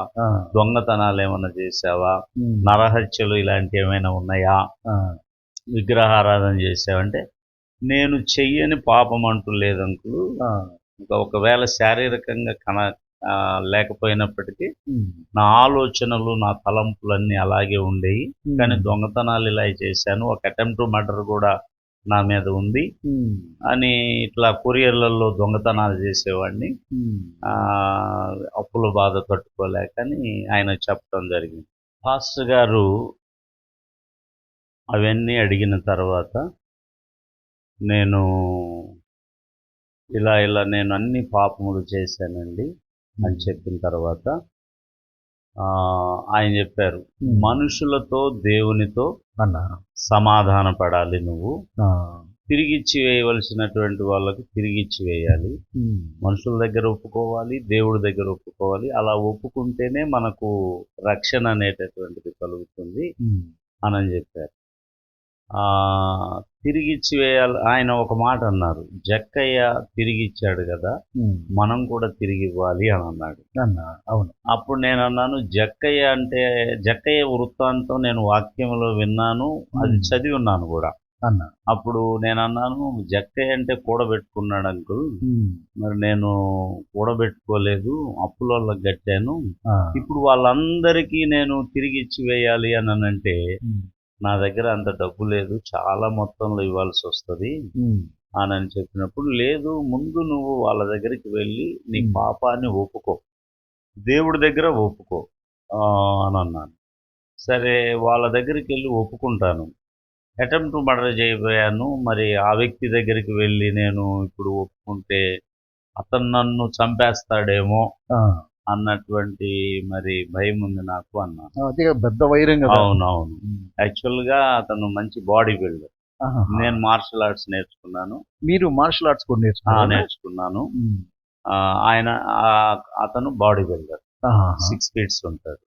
దొంగతనాలు ఏమైనా చేశావా, నరహత్యలు ఇలాంటివి ఏమైనా ఉన్నాయా, విగ్రహారాధన చేసావంటే, నేను చెయ్యని పాపం అంటూ లేదంకులు. ఇంకా ఒకవేళ శారీరకంగా లేకపోయినప్పటికీ నా ఆలోచనలు, నా తలంపులన్నీ అలాగే ఉండేవి, కానీ దొంగతనాలు ఇలా చేశాను, ఒక అటెంప్ట్ మర్డర్ కూడా నా మీద ఉంది అని, ఇట్లా కొరియర్లలో దొంగతనాలు చేసేవాడిని, అప్పుల బాధ తట్టుకోలేకని ఆయన చెప్పడం జరిగింది. పాస్టర్ గారు అవన్నీ అడిగిన తర్వాత నేను ఇలా నేను అన్ని పాపములు చేశానండి అని చెప్పిన తర్వాత ఆయన చెప్పారు, మనుషులతో దేవునితో అన్న సమాధాన పడాలి నువ్వు. ఆ, తిరిగిచ్చి వేయవలసినటువంటి వాళ్ళకు తిరిగిచ్చి వేయాలి. మనుషుల దగ్గర ఒప్పుకోవాలి, దేవుడి దగ్గర ఒప్పుకోవాలి. అలా ఒప్పుకుంటేనే మనకు రక్షణ అనేటటువంటిది కలుగుతుంది అని చెప్పారు. తిరిగిచ్చి వేయాలి. ఆయన ఒక మాట అన్నారు, జక్కయ్య తిరిగిచ్చాడు కదా, మనం కూడా తిరిగి ఇవ్వాలి అని అన్నాడు. అన్న అవును. అప్పుడు నేను అన్నాను, జక్కయ్య వృత్తాంతం నేను వాక్యంలో విన్నాను, అది చదివి ఉన్నాను కూడా. అన్న అప్పుడు నేను అన్నాను, జక్కయ్య అంటే కూడబెట్టుకున్నాడు అంకుల్, మరి నేను కూడబెట్టుకోలేదు, అప్పులోళ్ళకి కట్టాను. ఇప్పుడు వాళ్ళందరికీ నేను తిరిగి ఇచ్చి వేయాలి అని అంటే నా దగ్గర అంత డబ్బు లేదు, చాలా మొత్తంలో ఇవ్వాల్సి వస్తుంది అని చెప్పినప్పుడు, లేదు ముందు నువ్వు వాళ్ళ దగ్గరికి వెళ్ళి నీ పాపాన్ని ఒప్పుకో, దేవుడి దగ్గర ఒప్పుకో అని అన్నాను. సరే వాళ్ళ దగ్గరికి వెళ్ళి ఒప్పుకుంటాను. అటెంప్ట్ మర్డర్ చేయబోయాను. మరి ఆ వ్యక్తి దగ్గరికి వెళ్ళి నేను ఇప్పుడు ఒప్పుకుంటే అతను నన్ను చంపేస్తాడేమో అన్నటువంటి మరి భయం ఉంది నాకు అన్నాను. అదే పెద్ద వైరం కదా. అవునవును. యాక్చువల్గా అతను మంచి బాడీ బిల్డర్. నేను మార్షల్ ఆర్ట్స్ నేర్చుకున్నాను. మీరు మార్షల్ ఆర్ట్స్ కూడా నేర్చుకున్నాను. ఆయన అతను బాడీ బిల్డర్, 6 feet ఉంటాడు.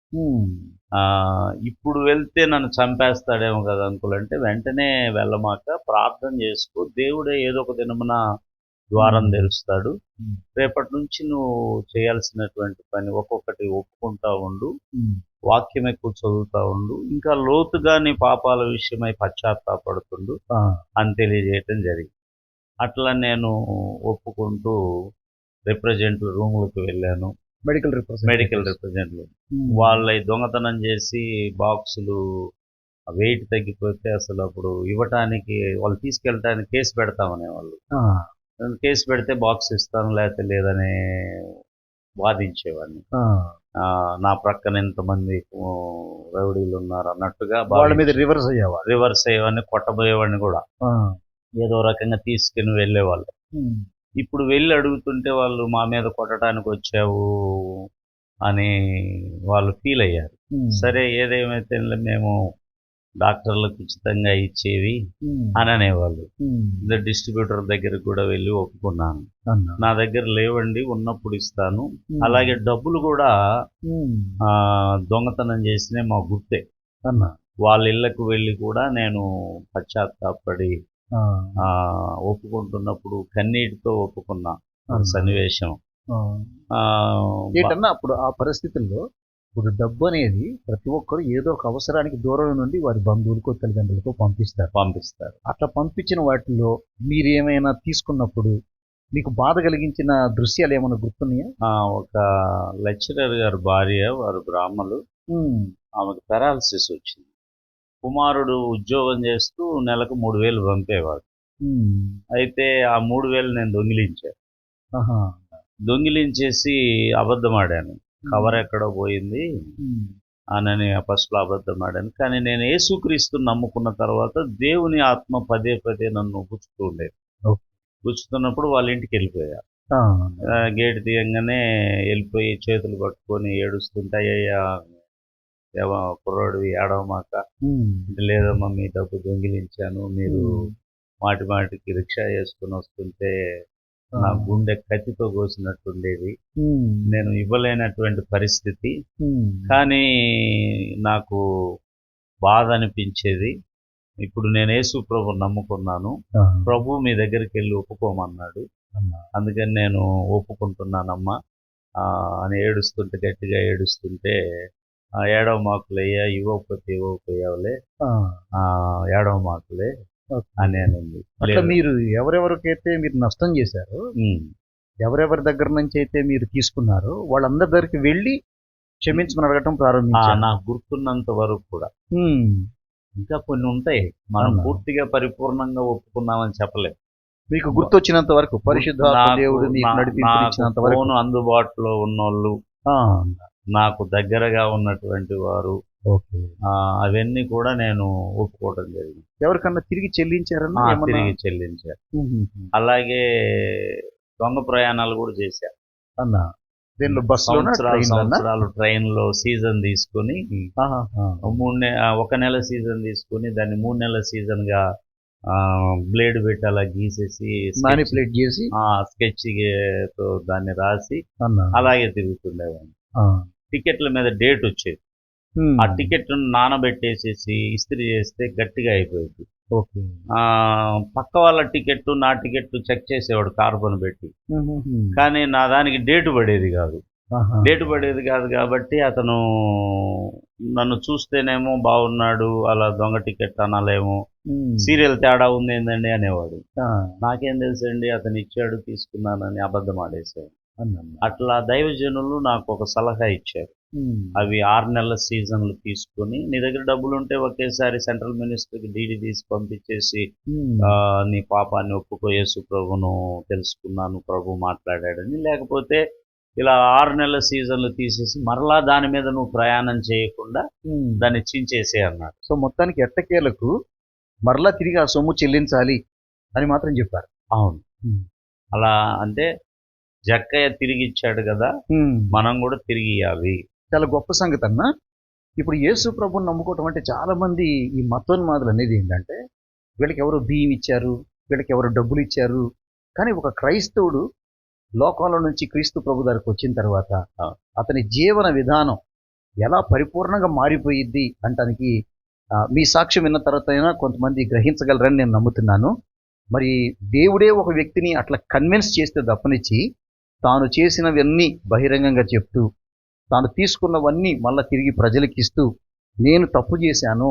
ఇప్పుడు వెళ్తే నన్ను చంపేస్తాడేమో కదా అంకుల్ అంటే, వెంటనే వెళ్ళమాక, ప్రార్థన చేసుకో, దేవుడే ఏదో ఒక దినమున ద్వారం తెరుస్తాడు. రేపటి నుంచి నువ్వు చేయాల్సినటువంటి పని ఒక్కొక్కటి ఒప్పుకుంటా ఉండు, వాక్యం ఎక్కువ చదువుతా ఉండు, ఇంకా లోతుగా నీ పాపాల విషయమై పశ్చాత్తాపడుతుండు అని తెలియజేయటం జరిగింది. అట్లా నేను ఒప్పుకుంటూ రిప్రజెంటేటివ్ రూమ్లోకి వెళ్ళాను. మెడికల్ రిప్రజెంటేటివ్ వాళ్ళ దొంగతనం చేసి బాక్సులు వెయిట్ తగ్గిపోతే అసలు అప్పుడు ఇవ్వటానికి, వాళ్ళు తీసుకెళ్ళటానికి కేసు పెడతామనే వాళ్ళు. కేసు పెడితే బాక్స్ ఇస్తాను లేకపోతే లేదని వాదించేవాడిని. నా ప్రక్కన ఎంతమంది రౌడీలు ఉన్నారు అన్నట్టుగా వాళ్ళ మీద రివర్స్ అయ్యేవాడిని, కొట్టబోయేవాడిని కూడా. ఏదో రకంగా తీసుకుని వెళ్ళేవాళ్ళు. ఇప్పుడు వెళ్ళి అడుగుతుంటే వాళ్ళు మా మీద కొట్టడానికి వచ్చావు అని వాళ్ళు ఫీల్ అయ్యారు. సరే ఏదేమైతే మేము డాక్టర్లకు ఉచితంగా ఇచ్చేవి అని అనేవాళ్ళు. డిస్ట్రిబ్యూటర్ దగ్గరకు కూడా వెళ్ళి ఒప్పుకున్నాను. నా దగ్గర లేవండి, ఉన్నప్పుడు ఇస్తాను. అలాగే డబ్బులు కూడా దొంగతనం చేసినే మా గుర్తే. వాళ్ళ ఇళ్లకు వెళ్ళి కూడా నేను పశ్చాత్తాపడి ఒప్పుకుంటున్నప్పుడు కన్నీటితో ఒప్పుకున్నా సన్నివేశం. ఏంటన్నా అప్పుడు ఆ పరిస్థితుల్లో ఇప్పుడు డబ్బు అనేది ప్రతి ఒక్కరు ఏదో ఒక అవసరానికి దూరం నుండి వారి బంధువులకో తల్లిదండ్రులకో పంపిస్తారు. అట్లా పంపించిన వాటిలో మీరేమైనా తీసుకున్నప్పుడు మీకు బాధ కలిగించిన దృశ్యాలు ఏమైనా గుర్తున్నాయా? ఒక లెక్చరర్ గారు భార్య, వారు బ్రాహ్మలు, ఆమెకు పెరాలసిస్ వచ్చింది. కుమారుడు ఉద్యోగం చేస్తూ నెలకు 3,000 పంపేవాడు. అయితే ఆ 3,000 నేను దొంగిలించేసి అబద్ధం ఆడాను. కవర్ ఎక్కడో పోయింది అని ఫస్ట్లో అబద్ధం ఆడాను. కానీ నేను యేసుక్రీస్తుని నమ్ముకున్న తర్వాత దేవుని ఆత్మ పదే పదే నన్ను గుచ్చుతూ ఉండేది. గుచ్చుతున్నప్పుడు వాళ్ళ ఇంటికి వెళ్ళిపోయా. గేట్ తీయంగానే వెళ్ళిపోయి చేతులు పట్టుకొని ఏడుస్తుంటే, అయ్యా కుర్రాడివి ఏడవమాక, లేదమ్మా మీ డబ్బు దొంగిలించాను, మీరు మాటికి రిక్షా చేసుకుని వస్తుంటే నా గుండె కత్తితో కోసినట్టుండేది, నేను ఇవ్వలేనటువంటి పరిస్థితి, కానీ నాకు బాధ అనిపించేది. ఇప్పుడు నేను యేసు ప్రభు నమ్ముకున్నాను, ప్రభు మీ దగ్గరికి వెళ్ళి ఒప్పుకోమన్నాడు, అందుకని నేను ఒప్పుకుంటున్నానమ్మా అని ఏడుస్తుంటే, గట్టిగా ఏడుస్తుంటే, ఏడవ మాకులయ్యా, ఇవ్వకపోయావులే, ఏడవ మాకులే అని అనింది. మీరు ఎవరెవరికైతే మీరు నష్టం చేశారో, ఎవరెవరి దగ్గర నుంచి అయితే మీరు తీసుకున్నారో వాళ్ళందరి దగ్గరికి వెళ్ళి క్షమించమని అడగటం ప్రారంభించారు. నాకు గుర్తున్నంత వరకు కూడా. ఇంకా కొన్ని ఉంటాయి, మనం పూర్తిగా పరిపూర్ణంగా ఒప్పుకున్నామని చెప్పలేదు. మీకు గుర్తొచ్చినంత వరకు, పరిశుద్ధాత్మ దేవుడు మీకు నడిపించినంత వరకు, అందుబాటులో ఉన్నోళ్ళు, నాకు దగ్గరగా ఉన్నటువంటి వారు, అవన్నీ కూడా నేను ఒప్పుకోవడం జరిగింది. ఎవరికన్నా తిరిగి చెల్లించారన్నా? తిరిగి చెల్లించారు. అలాగే దొంగ ప్రయాణాలు కూడా చేశారు. దీనిలో బస్సులోనా ట్రైన్లోనా? సంవత్సరాలు ట్రైన్ లో సీజన్ తీసుకొని ఒక నెల సీజన్ తీసుకొని దాన్ని 3 నెలల సీజన్ గా బ్లేడ్ పెట్టి అలా గీసేసి మానిపులేట్ చేసి స్కెచ్ తో దాన్ని రాసి అన్నా. అలాగే తిరుగుతుండేవాడిని. ఆ. టికెట్ల మీద డేట్ వచ్చేది. హ్మ్. ఆ టికెట్ నానబెట్టేసేసి ఇస్త్రీ చేస్తే గట్టిగా అయిపోయింది. ఓకే. పక్క వాళ్ళ టికెట్ నా టికెట్ చెక్ చేసేవాడు కార్బన్ పెట్టి, హుహుహు. కానీ నా దానికి డేటు పడేది కాదు. ఆహా. డేటు పడేది కాదు కాబట్టి అతను నన్ను చూస్తేనేమో బాగున్నాడు, అలా దొంగ టికెట్ అనాలేమో, హ్మ్. సీరియల్ తేడా ఉంది ఏందండి అనేవాడు. ఆ. నాకేం తెలుసండి అతను ఇచ్చాడు తీసుకున్నానని అబద్ధం ఆడేశాడు. అన్నమ్మా. అట్లా దైవజనులు నాకు ఒక సలహా ఇచ్చారు. హ్మ్. అవి 6 నెలల సీజన్లు తీసుకొని నీ దగ్గర డబ్బులు ఉంటే ఒకేసారి సెంట్రల్ మినిస్టర్కి డీడీ తీసి పంపించేసి హ్మ్. నీ పాపాన్ని ఒప్పుకో, యేసు ప్రభును తెలుసుకున్నాను, ప్రభు మాట్లాడాడని. లేకపోతే ఇలా 6 నెలల సీజన్లు తీసేసి మరలా దాని మీద నువ్వు ప్రయాణం చేయకుండా హ్మ్. దాన్ని చించేసే అన్నాడు. సో మొత్తానికి ఎట్టకేలకు మరలా తిరిగి ఆ సొమ్ము చెల్లించాలి అని మాత్రం చెప్పారు. అవును. హ్మ్. అలా అంటే జక్కయ్య తిరిగి ఇచ్చాడు కదా, హ్మ్. మనం కూడా తిరిగి ఇవ్వాలి. చాలా గొప్ప సంగతి అన్న. ఇప్పుడు యేసు ప్రభుని నమ్ముకోవటం అంటే చాలా మంది ఈ మతోన్మాదులు అనేది ఏంటంటే వీళ్ళకి ఎవరు బియ్యం ఇచ్చారు, వీళ్ళకి ఎవరు డబ్బులు ఇచ్చారు. కానీ ఒక క్రైస్తవుడు లోకంలో నుంచి క్రీస్తు ప్రభు దగ్గరికి వచ్చిన తర్వాత అతని జీవన విధానం ఎలా పరిపూర్ణంగా మారిపోయిద్ది అంటానికి మీ సాక్ష్యం విన్న తర్వాత అయినా కొంతమంది గ్రహించగలరని నేను నమ్ముతున్నాను. మరి దేవుడే ఒక వ్యక్తిని అట్లా కన్విన్స్ చేస్తే తప్పనిచ్చి తాను చేసినవన్నీ బహిరంగంగా చెప్తూ తాను తీసుకున్నవన్నీ మళ్ళీ తిరిగి ప్రజలకి ఇస్తూ నేను తప్పు చేశాను,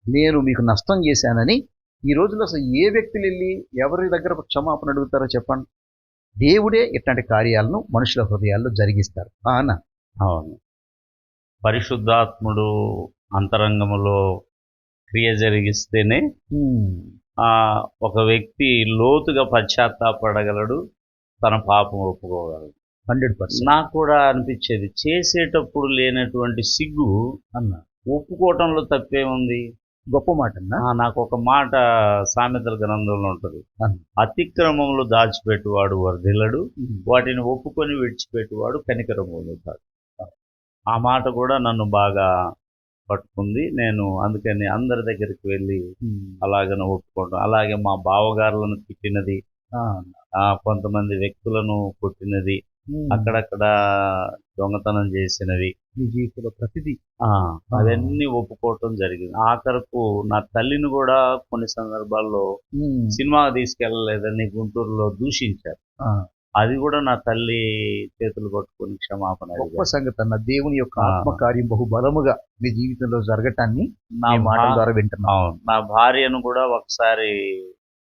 నేను మీకు నష్టం చేశానని ఈ రోజుల్లో అసలు ఏ వ్యక్తులు వెళ్ళి ఎవరి దగ్గర క్షమాపణ అడుగుతారో చెప్పండి. దేవుడే ఇట్లాంటి కార్యాలను మనుషుల హృదయాల్లో జరిగిస్తారు. అన్న. అవును. పరిశుద్ధాత్ముడు అంతరంగంలో క్రియ జరిగిస్తేనే ఒక వ్యక్తి లోతుగా పశ్చాత్తాపడగలడు, తన పాపం ఒప్పుకోగలడు. 100%. నాకు కూడా అనిపించేది చేసేటప్పుడు లేనటువంటి సిగ్గు అన్న ఒప్పుకోవటంలో తప్పేముంది. గొప్ప మాట అన్న. నాకు ఒక మాట సామెతల గ్రంథంలో ఉంటుంది, అతిక్రమములు దాచిపెట్టువాడు వర్ధిల్లడు, వాటిని ఒప్పుకొని విడిచిపెట్టువాడు కనికరం పొందుతాడు. ఆ మాట కూడా నన్ను బాగా పట్టుకుంది. నేను అందుకని అందరి దగ్గరికి వెళ్ళి అలాగనే ఒప్పుకోవడం. అలాగే మా బావగారులను తిట్టినది, కొంతమంది వ్యక్తులను కొట్టినది, అక్కడక్కడ దొంగతనం చేసినవి, మీ జీవితంలో ప్రతిదీ అవన్నీ ఒప్పుకోవటం జరిగింది. ఆఖరకు నా తల్లిని కూడా కొన్ని సందర్భాల్లో సినిమా తీసుకెళ్ళలేదని గుంటూరులో దూషించారు. అది కూడా నా తల్లి చేతులు పట్టుకొని క్షమాపణ. గొప్ప సంగతి అన్న. దేవుని యొక్క ఆత్మకార్యం బహుబలముగా మీ జీవితంలో జరగటాన్ని నా మాటల ద్వారా వింటున్నాను. నా భార్యను కూడా ఒకసారి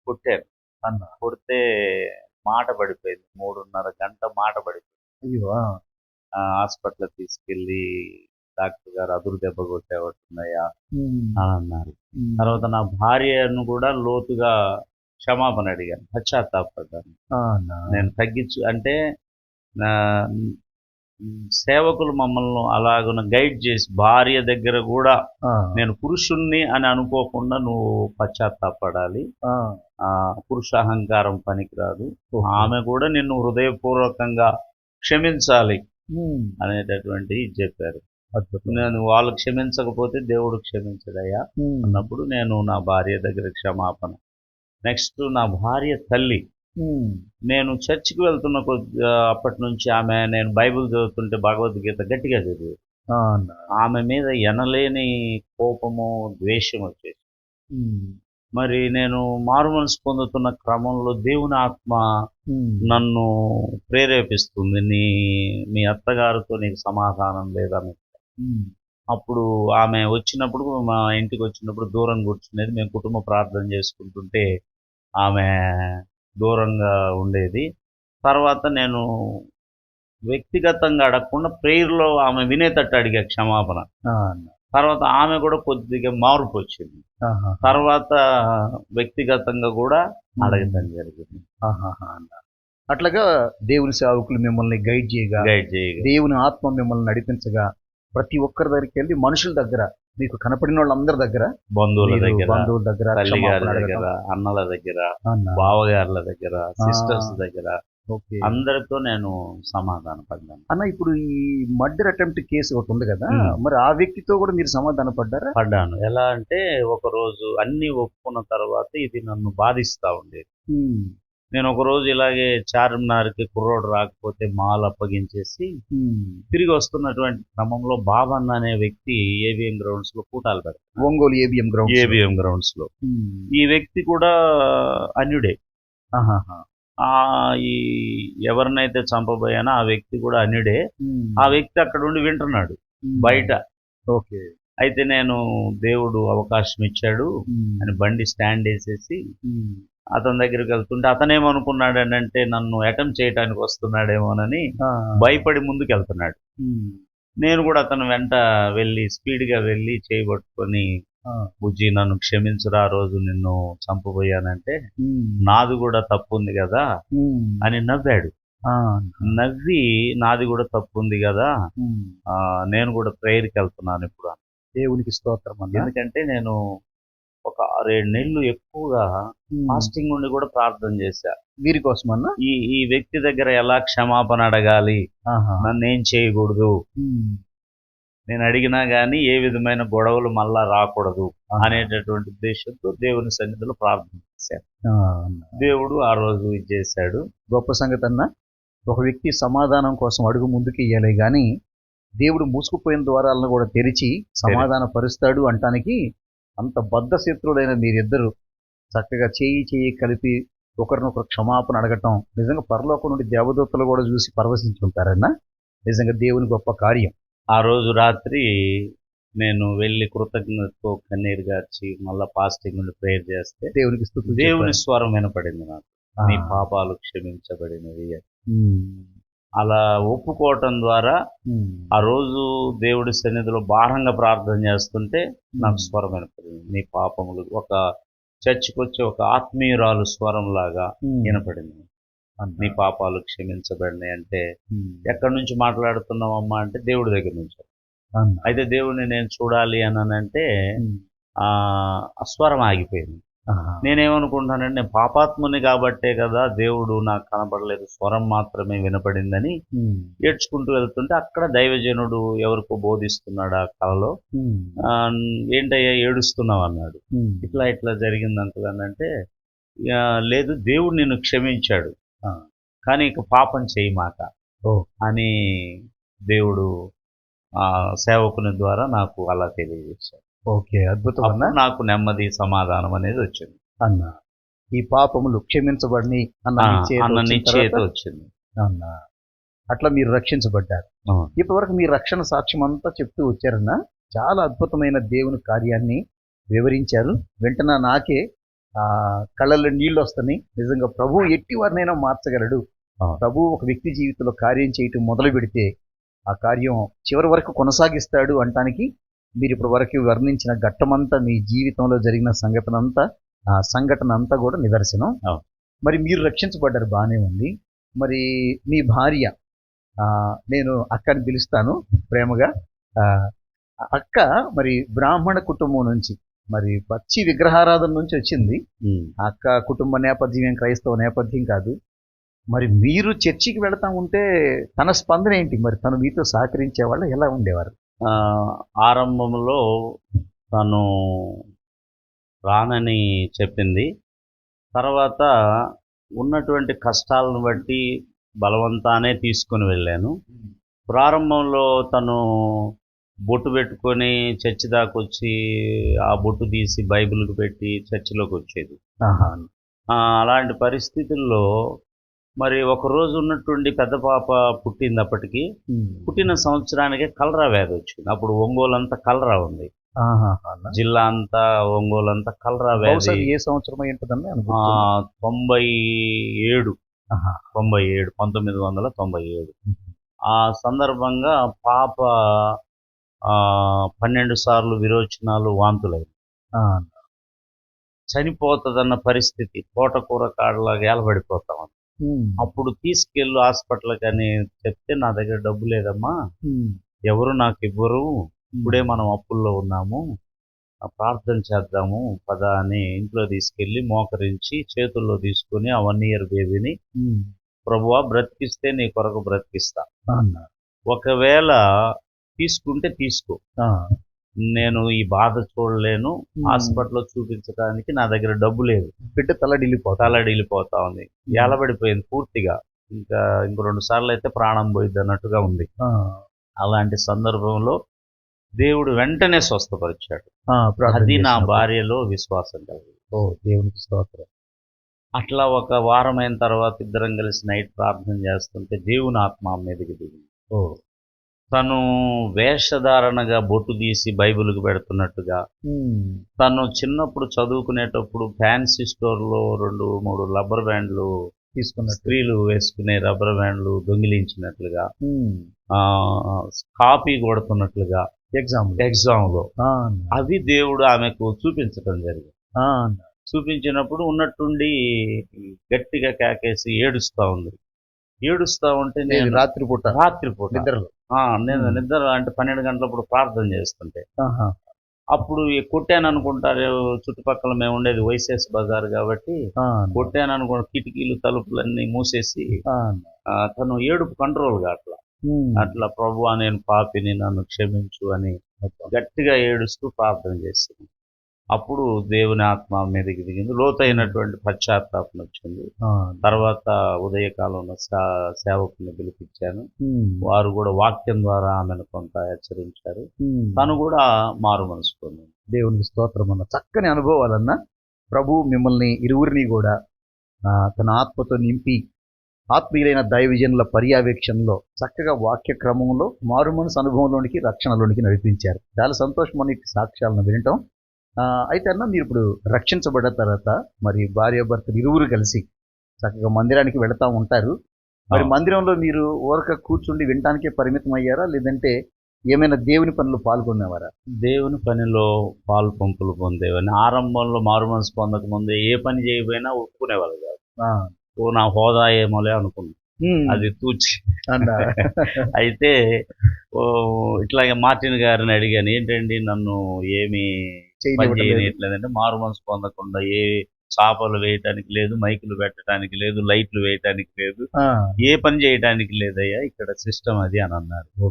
కొట్టాను అన్న. కొడితే మాట పడిపోయింది, 3:30 గంట మాట పడిపోయింది. అయ్యో. హాస్పిటల్ తీసుకెళ్ళి డాక్టర్ గారు అదురు దెబ్బ కొట్టేవట్టున్నాయా అని అన్నారు. తర్వాత నా భార్యను కూడా లోతుగా క్షమాపణ అడిగాను, పశ్చాత్తాపడ్డాను. నేను తగ్గించు అంటే సేవకులు మమ్మల్ని అలాగున గైడ్ చేసి భార్య దగ్గర కూడా నేను పురుషుణ్ణి అని అనుకోకుండా నువ్వు పశ్చాత్తాపడాలి, పురుష అహంకారం పనికిరాదు, ఆమె కూడా నిన్ను హృదయపూర్వకంగా క్షమించాలి అనేటటువంటి చెప్పారు. నేను వాళ్ళు క్షమించకపోతే దేవుడు క్షమించడయ్యా అన్నప్పుడు నేను నా భార్య దగ్గర క్షమాపణ. నెక్స్ట్ నా భార్య తల్లి, నేను చర్చికి వెళ్తున్న అప్పటి నుంచి ఆమె, నేను బైబిల్ చదువుతుంటే భగవద్గీత గట్టిగా చదివి ఆమె మీద ఎనలేని కోపము ద్వేషం వచ్చేసి, మరి నేను మారుమనసు పొందుతున్న క్రమంలో దేవుని ఆత్మ నన్ను ప్రేరేపిస్తుంది, మీ అత్తగారితో నీకు సమాధానం లేదని. అప్పుడు ఆమె వచ్చినప్పుడు, మా ఇంటికి వచ్చినప్పుడు దూరం కూర్చునేది, మేము కుటుంబ ప్రార్థన చేసుకుంటుంటే ఆమె దూరంగా ఉండేది. తర్వాత నేను వ్యక్తిగతంగా అడగకుండా ప్రేయర్లో ఆమె వినేటట్టు అడిగా క్షమాపణ. తర్వాత ఆమె కూడా కొద్దిగా మార్పు వచ్చింది. తర్వాత వ్యక్తిగతంగా కూడా అడగటం జరిగింది. అట్లాగా దేవుని సేవకులు మిమ్మల్ని గైడ్ చేయగా దేవుని ఆత్మ మిమ్మల్ని నడిపించగా ప్రతి ఒక్కరి దగ్గరికి వెళ్ళి మనుషుల దగ్గర, మీకు కనపడిన వాళ్ళందరి దగ్గర, బంధువుల దగ్గర, తల్లిగారి దగ్గర, అన్నల దగ్గర, బావగారుల దగ్గర, సిస్టర్స్ దగ్గర ఓకే. అందరితో నేను సమాధాన పడ్డాను. అన్న ఇప్పుడు ఈ మర్డర్ అటెంప్ట్ కేసు ఒకటి ఉంది కదా, ఉమ్. మరి ఆ వ్యక్తితో కూడా మీరు సమాధాన పడ్డారా? పడ్డాను. ఎలా అంటే ఒకరోజు అన్నీ ఒప్పుకున్న తర్వాత ఇది నన్ను బాధిస్తా ఉండేది. ఉమ్. నేను ఒకరోజు ఇలాగే చార్మినార్కి కుర్రోడు రాకపోతే మాల్ అప్పగించేసి ఉమ్. తిరిగి వస్తున్నటువంటి క్రమంలో బాబన్న అనే వ్యక్తి ఏబిఎం గ్రౌండ్స్ లో కూటాలు పెడతాడు. Ongole ABM ground. ABM grounds లో ఈ వ్యక్తి కూడా అన్యుడే. ఆ ఈ ఎవరినైతే చంపబోయానో ఆ వ్యక్తి కూడా అన్యుడే. ఆ వ్యక్తి అక్కడ ఉండి వింటున్నాడు బయట. ఓకే. అయితే నేను దేవుడు అవకాశం ఇచ్చాడు అని బండి స్టాండ్ వేసేసి అతని దగ్గరికి వెళ్తుంటే అతనేమనుకున్నాడు అంటే నన్ను అటెంప్ట్ చేయడానికి వస్తున్నాడేమోనని భయపడి ముందుకు వెళ్తున్నాడు. నేను కూడా అతను వెంట వెళ్ళి స్పీడ్గా వెళ్ళి చేయబట్టుకొని, బుజ్జి నన్ను క్షమించురా, ఆ రోజు నిన్ను చంపబోయానంటే నాది కూడా తప్పు ఉంది కదా అని నవ్వాడు. నవ్వి నాది కూడా తప్పు ఉంది కదా, నేను కూడా ప్రేయర్కి వెళ్తున్నాను ఇప్పుడు. దేవునికి స్తోత్రం అన్న. ఎందుకంటే నేను ఒక 6-7 నెలలు ఎక్కువగా ఫాస్టింగ్ ఉండి కూడా ప్రార్థన చేశా వీరి కోసం అన్న. ఈ వ్యక్తి దగ్గర ఎలా క్షమాపణ అడగాలి, నన్ను ఏం చేయకూడదు, నేను అడిగినా గానీ ఏ విధమైన గొడవలు మళ్ళా రాకూడదు అనేటటువంటి ఉద్దేశంతో దేవుని సన్నిధిలో ప్రార్థన చేశాను. దేవుడు ఆ రోజు ఇచ్చేశాడు. గొప్ప సంగతి అన్న. ఒక వ్యక్తి సమాధానం కోసం అడుగు ముందుకు ఇయ్యాలి గాని దేవుడు మూసుకుపోయిన ద్వారాలను కూడా తెరిచి సమాధాన పరుస్తాడు అంటానికి అంత బద్ధ శత్రువులైన మీరిద్దరు చక్కగా చేయి కలిపి ఒకరినొకరు క్షమాపణ అడగటం నిజంగా పరలోకం నుండి దేవదూతలు కూడా చూసి పరవశించుంటారన్న. నిజంగా దేవుని గొప్ప కార్యం. ఆ రోజు రాత్రి నేను వెళ్ళి కృతజ్ఞతతో కన్నీరు గార్చి మళ్ళా ఫాస్టింగ్ నుండి ప్రేయర్ చేస్తే దేవునికి స్తుతి, దేవుని స్వరం వినపడింది నాకు. నీ పాపాలు క్షమించబడినవి. అలా ఒప్పుకోవటం ద్వారా ఆ రోజు దేవుడి సన్నిధిలో భారంగా ప్రార్థన చేస్తుంటే నాకు స్వరం వినపడింది. నీ పాపములు ఒక చర్చికి వచ్చే ఒక ఆత్మీయురాలు స్వరం లాగా వినపడింది. నీ పాపాలు క్షమించబడినాయి అంటే ఎక్కడి నుంచి మాట్లాడుతున్నావమ్మా అంటే దేవుడి దగ్గర నుంచి. అయితే దేవుడిని నేను చూడాలి అనంటే ఆ స్వరం ఆగిపోయింది. నేనేమనుకుంటానంటే నేను పాపాత్ముని కాబట్టే కదా దేవుడు నాకు కనపడలేదు, స్వరం మాత్రమే వినపడిందని ఏడ్చుకుంటూ వెళ్తుంటే అక్కడ దైవజనుడు ఎవరికో బోధిస్తున్నాడు ఆ కళలో. ఏంటయ్యా ఏడుస్తున్నావు అన్నాడు. ఇట్లా జరిగింది అంకుల్ అంటే, లేదు దేవుడు నిన్ను క్షమించాడు కానీ ఇక పాపం చేయమాక అని దేవుడు ఆ సేవకుని ద్వారా నాకు అలా తెలియజేశాడు. ఓకే, అద్భుతం. నాకు నెమ్మది సమాధానం అనేది వచ్చింది అన్న. ఈ పాపములు క్షమించబడి అన్న నిశ్చయిత వచ్చింది అన్న. అట్లా మీరు రక్షించబడ్డారు. ఇప్పటివరకు మీ రక్షణ సాక్ష్యం అంతా చెప్తూ వచ్చారన్న. చాలా అద్భుతమైన దేవుని కార్యాన్ని వివరించారు. వెంటనే నాకే కళ్ళల్లో నీళ్ళు వస్తున్నాయి. నిజంగా ప్రభు ఎట్టి వారినైనా మార్చగలడు. ప్రభు ఒక వ్యక్తి జీవితంలో కార్యం చేయటం మొదలు పెడితే ఆ కార్యం చివరి వరకు కొనసాగిస్తాడు అంటానికి మీరు ఇప్పటి వరకు వర్ణించిన ఘట్టమంతా మీ జీవితంలో జరిగిన సంఘటన అంతా కూడా నిదర్శనం. మరి మీరు రక్షించబడ్డారు, బాగానే ఉంది. మరి మీ భార్య, నేను అక్కని పిలుస్తాను ప్రేమగా, అక్క మరి బ్రాహ్మణ కుటుంబం నుంచి, మరి పచ్చి విగ్రహారాధన నుంచి వచ్చింది. అక్క కుటుంబ నేపథ్యం క్రైస్తవ నేపథ్యం కాదు. మరి మీరు చర్చికి వెళతా ఉంటే తన స్పందన ఏంటి? మరి తను మీతో సహకరించే వాళ్ళు ఎలా ఉండేవారు? ఆరంభంలో తను రానని చెప్పింది. తర్వాత ఉన్నటువంటి కష్టాలను బట్టి బలవంతానే తీసుకుని వెళ్ళాను. ప్రారంభంలో తను బొట్టు పెట్టుకొని చర్చి దాకా వచ్చి ఆ బొట్టు తీసి బైబిల్కి పెట్టి చర్చిలోకి వచ్చేది. అలాంటి పరిస్థితుల్లో మరి ఒకరోజు ఉన్నటువంటి పెద్ద పాప పుట్టింది. అప్పటికి పుట్టిన సంవత్సరానికే కలరా వ్యాధి వచ్చింది. అప్పుడు ఒంగోలు అంతా కలరా ఉంది, జిల్లా అంతా ఒంగోలు అంతా కలరా వ్యాధి. ఏ సంవత్సరం ఏంటంటే 1997. ఆ సందర్భంగా పాప 12 సార్లు విరోచనాలు, వాంతులైన చనిపోతుందన్న పరిస్థితి. తోటకూర కాడలాగా ఏలబడిపోతాం. అప్పుడు తీసుకెళ్ళు హాస్పిటల్కి అని చెప్తే నా దగ్గర డబ్బు లేదమ్మా, ఎవరు నాకు ఇవ్వరు, ఇప్పుడే మనం అప్పుల్లో ఉన్నాము, ప్రార్థన చేద్దాము పద అని ఇంట్లో తీసుకెళ్ళి మోకరించి చేతుల్లో తీసుకుని ఆ 1 year బేబీని ప్రభువా బ్రతికిస్తే నీ కొరకు బ్రతికిస్తా, అన్నా. ఒకవేళ తీసుకుంటే తీసుకో, ఆ. నేను ఈ బాధ చూడలేను, హాస్పిటల్లో చూపించడానికి నా దగ్గర డబ్బు లేదు, బిడ్డ తలడిల్లిపోతా. తలడిల్లిపోతా ఉంది, ఏలబడిపోయింది పూర్తిగా, ఇంకా ఇంకో 2 సార్లు అయితే ప్రాణం పోయిద్ది అన్నట్టుగా ఉంది. ఆ. అలాంటి సందర్భంలో దేవుడు వెంటనే స్వస్థపరిచాడు. ఆ, ప్రార్థన అది నా చేసినప్పుడు. భార్యలో విశ్వాసం కలిగింది. ఓ దేవునికి స్తోత్రం. అట్లా ఒక వారం అయిన తర్వాత ఇద్దరం కలిసి నైట్ ప్రార్థన చేస్తుంటే దేవుని ఆత్మ ఆమె మీదకి దిగింది. ఓ. తను వేషధారణగా బొట్టు తీసి బైబిల్కి పెడుతున్నట్టుగా, తను చిన్నప్పుడు చదువుకునేటప్పుడు ఫ్యాన్సీ స్టోర్లో 2-3 రబ్బర్ బ్యాండ్లు తీసుకున్నట్టు. స్త్రీలు వేసుకునే రబ్బర్ బ్యాండ్లు దొంగిలించినట్లుగా, కాపీ కొడుతున్నట్లుగా ఎగ్జామ్లో అవి దేవుడు ఆమెకు చూపించడం జరిగింది. చూపించినప్పుడు ఉన్నట్టుండి గట్టిగా కేకేసి ఏడుస్తా ఉంది. ఏడుస్తా ఉంటే నేను రాత్రిపూట నిద్రలో నేను నిద్ర అంటే 12 గంటలప్పుడు ప్రార్థన చేస్తుంటే, అప్పుడు కొట్టాను అనుకుంటారు చుట్టుపక్కల, మేము ఉండేది వైసెస్ బజార్ కాబట్టి కొట్టాను అనుకుంటా, కిటికీలు తలుపులన్నీ మూసేసి తను ఏడుపు కంట్రోల్ గా అట్లా ప్రభువా నేను పాపిని, నన్ను క్షమించు అని గట్టిగా ఏడుస్తూ ప్రార్థన చేసింది. అప్పుడు దేవుని ఆత్మ మీదకి దిగింది, లోతైనటువంటి పశ్చాత్తాపం వచ్చింది. తర్వాత ఉదయకాలంలో సేవకుని పిలిపించాను, వారు కూడా వాక్యం ద్వారా ఆమెను కొంత హెచ్చరించారు. తను కూడా మారు మనసు పొందింది. దేవునికి స్తోత్రం అన్న. చక్కని అనుభవాలన్నా. ప్రభు మిమ్మల్ని ఇరువురిని కూడా తన ఆత్మతో నింపి ఆత్మీయులైన దైవజనుల పర్యవేక్షణలో చక్కగా వాక్య క్రమంలో మారు మనసు అనుభవంలోనికి, రక్షణలోనికి నడిపించారు. చాలా సంతోషం అనే సాక్ష్యాలను వినటం. అయితే అన్న, మీరు ఇప్పుడు రక్షించబడ్డ తర్వాత మరి భార్యాభర్తలు ఇరువురు కలిసి చక్కగా మందిరానికి వెళతా ఉంటారు. మరి మందిరంలో మీరు ఊరక కూర్చుండి వినటానికే పరిమితం అయ్యారా, లేదంటే ఏమైనా దేవుని పనులు పాల్గొనేవారా? దేవుని పనిలో పాలు పంపులు పొందేవని. ఆరంభంలో మారు మనసు పొందక ముందే ఏ పని చేయకపోయినా ఒప్పుకునేవాళ్ళు కాదు. ఓ నా హోదా ఏమోలే అనుకున్నా, అది తూచి. అయితే ఇట్లాగే మార్టిన్ గారిని అడిగాను, ఏంటండి నన్ను ఏమి పని చేయట్లేదంటే, మారు మనసు పొందకుండా ఏ చాపలు వేయటానికి లేదు, మైకులు పెట్టడానికి లేదు, లైట్లు వేయటానికి లేదు, ఏ పని చేయటానికి లేదయ్యా, ఇక్కడ సిస్టమ్ అది అని అన్నారు.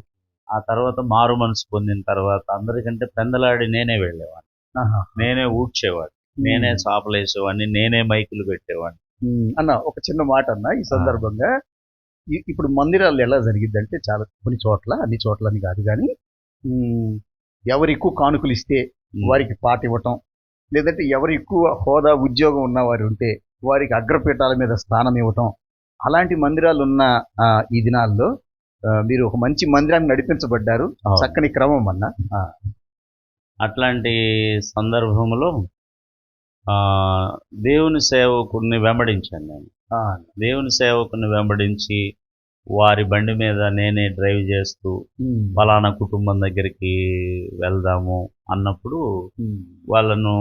ఆ తర్వాత మారు మనసు పొందిన తర్వాత అందరికంటే పెందలాడి నేనే వెళ్ళేవాడిని, నేనే ఊడ్చేవాడిని, నేనే చాపలు వేసేవాడిని, నేనే మైకులు పెట్టేవాడిని. అన్న ఒక చిన్న మాట అన్న ఈ సందర్భంగా, ఇప్పుడు మందిరాలు ఎలా జరిగిద్దంటే చాలా కొన్ని చోట్ల, అన్ని చోట్ల అని కాదు కానీ, ఎవరు ఎక్కువ కానుకలు ఇస్తే వారికి పాట ఇవ్వటం, లేదంటే ఎవరు ఎక్కువ హోదా ఉద్యోగం ఉన్నవారు ఉంటే వారికి అగ్రపీఠాల మీద స్థానం ఇవ్వటం, అలాంటి మందిరాలు ఉన్న ఈ దినాల్లో మీరు ఒక మంచి మందిరాన్ని నడిపించబడ్డారు. చక్కని క్రమం అన్న. అట్లాంటి సందర్భంలో దేవుని సేవకుడిని వెంబడించాను నేను. దేవుని సేవకుని వెంబడించి వారి బండి మీద నేనే డ్రైవ్ చేస్తూ ఫలానా కుటుంబం దగ్గరికి వెళ్దాము అన్నప్పుడు వాళ్ళను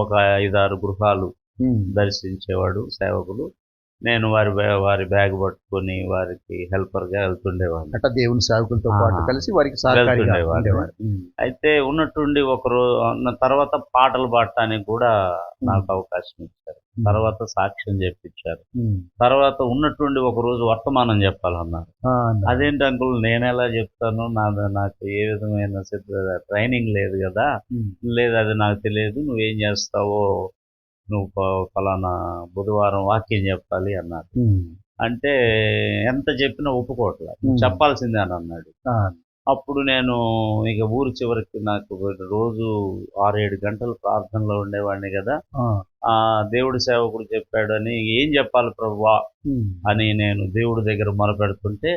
ఒక 5-6 గృహాలు దర్శించేవాడు సేవకులు. నేను వారి బ్యాగ్ పట్టుకొని వారికి హెల్పర్గా వెళ్తుండేవాడిని. అంటే దేవుని సేవకులతో పాటు కలిసి వారికి సహకరించేవాడు. అయితే ఉన్నట్టుండి ఒకరోజు తర్వాత పాటలు పాడటానికి కూడా నాకు అవకాశం ఇచ్చారు. తర్వాత సాక్ష్యం చెప్పించారు. తర్వాత ఉన్నట్టుండి ఒకరోజు వర్తమానం చెప్పాలన్నారు. అదేంటి అంకుల్, నేనెలా చెప్తాను, నాకు ఏ విధమైన ట్రైనింగ్ లేదు కదా, లేదు అది నాకు తెలియదు, నువ్వేం చేస్తావో, నువ్వు ఫలానా బుధవారం వాక్యం చెప్పాలి అన్నారు. అంటే ఎంత చెప్పినా ఒప్పుకోవట్లేదు, చెప్పాల్సిందే అని అన్నాడు. అప్పుడు నేను ఇక ఊరు చివరికి, నాకు రోజు 6-7 గంటలు ప్రార్థనలో ఉండేవాడిని కదా, ఆ దేవుడి సేవకుడు చెప్పాడు అని, ఏం చెప్పాలి ప్రభువా అని నేను దేవుడి దగ్గర మొరపెడుతుంటే,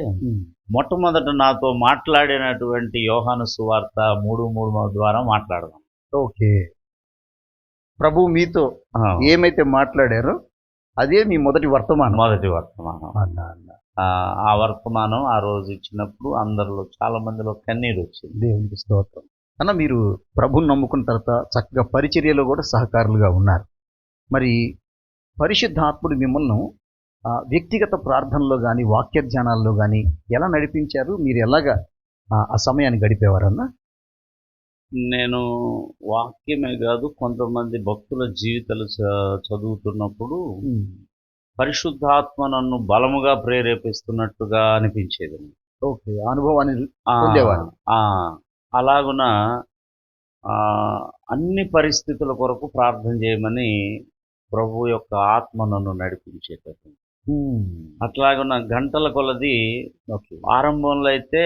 మొట్టమొదట నాతో మాట్లాడినటువంటి యోహాను సువార్త 3:3 ద్వారా మాట్లాడదాం. ఓకే, ప్రభు మీతో ఏమైతే మాట్లాడారో అదే మీ మొదటి వర్తమానం. ఆ వర్తమానం ఆ రోజు ఇచ్చినప్పుడు అందరిలో చాలా మందిలో కన్నీరు వచ్చింది. దేవునికి స్తోత్రం అన్న. మీరు ప్రభుని నమ్ముకున్న తర్వాత చక్కగా పరిచర్యలో కూడా సహకారులుగా ఉన్నారు. మరి పరిశుద్ధాత్ముడు మిమ్మల్ని వ్యక్తిగత ప్రార్థనలో కానీ, వాక్య ధ్యానాల్లో కానీ ఎలా నడిపించారు? మీరు ఎలాగా ఆ సమయాన్ని గడిపేవారన్నా? నేను వాక్యమే కాదు, కొంతమంది భక్తుల జీవితాలు చదువుతున్నప్పుడు పరిశుద్ధాత్మ నన్ను బలముగా ప్రేరేపిస్తున్నట్టుగా అనిపించేది. ఓకే. అనుభవాన్ని ఆ, పొందేవారు. ఆ, అలాగున ఆ, అన్ని పరిస్థితుల కొరకు ప్రార్థన చేయమని ప్రభు యొక్క ఆత్మ నన్ను నడిపించేటట్టు. అట్లాగున గంటల కొలది ఓకే. ఆరంభంలో అయితే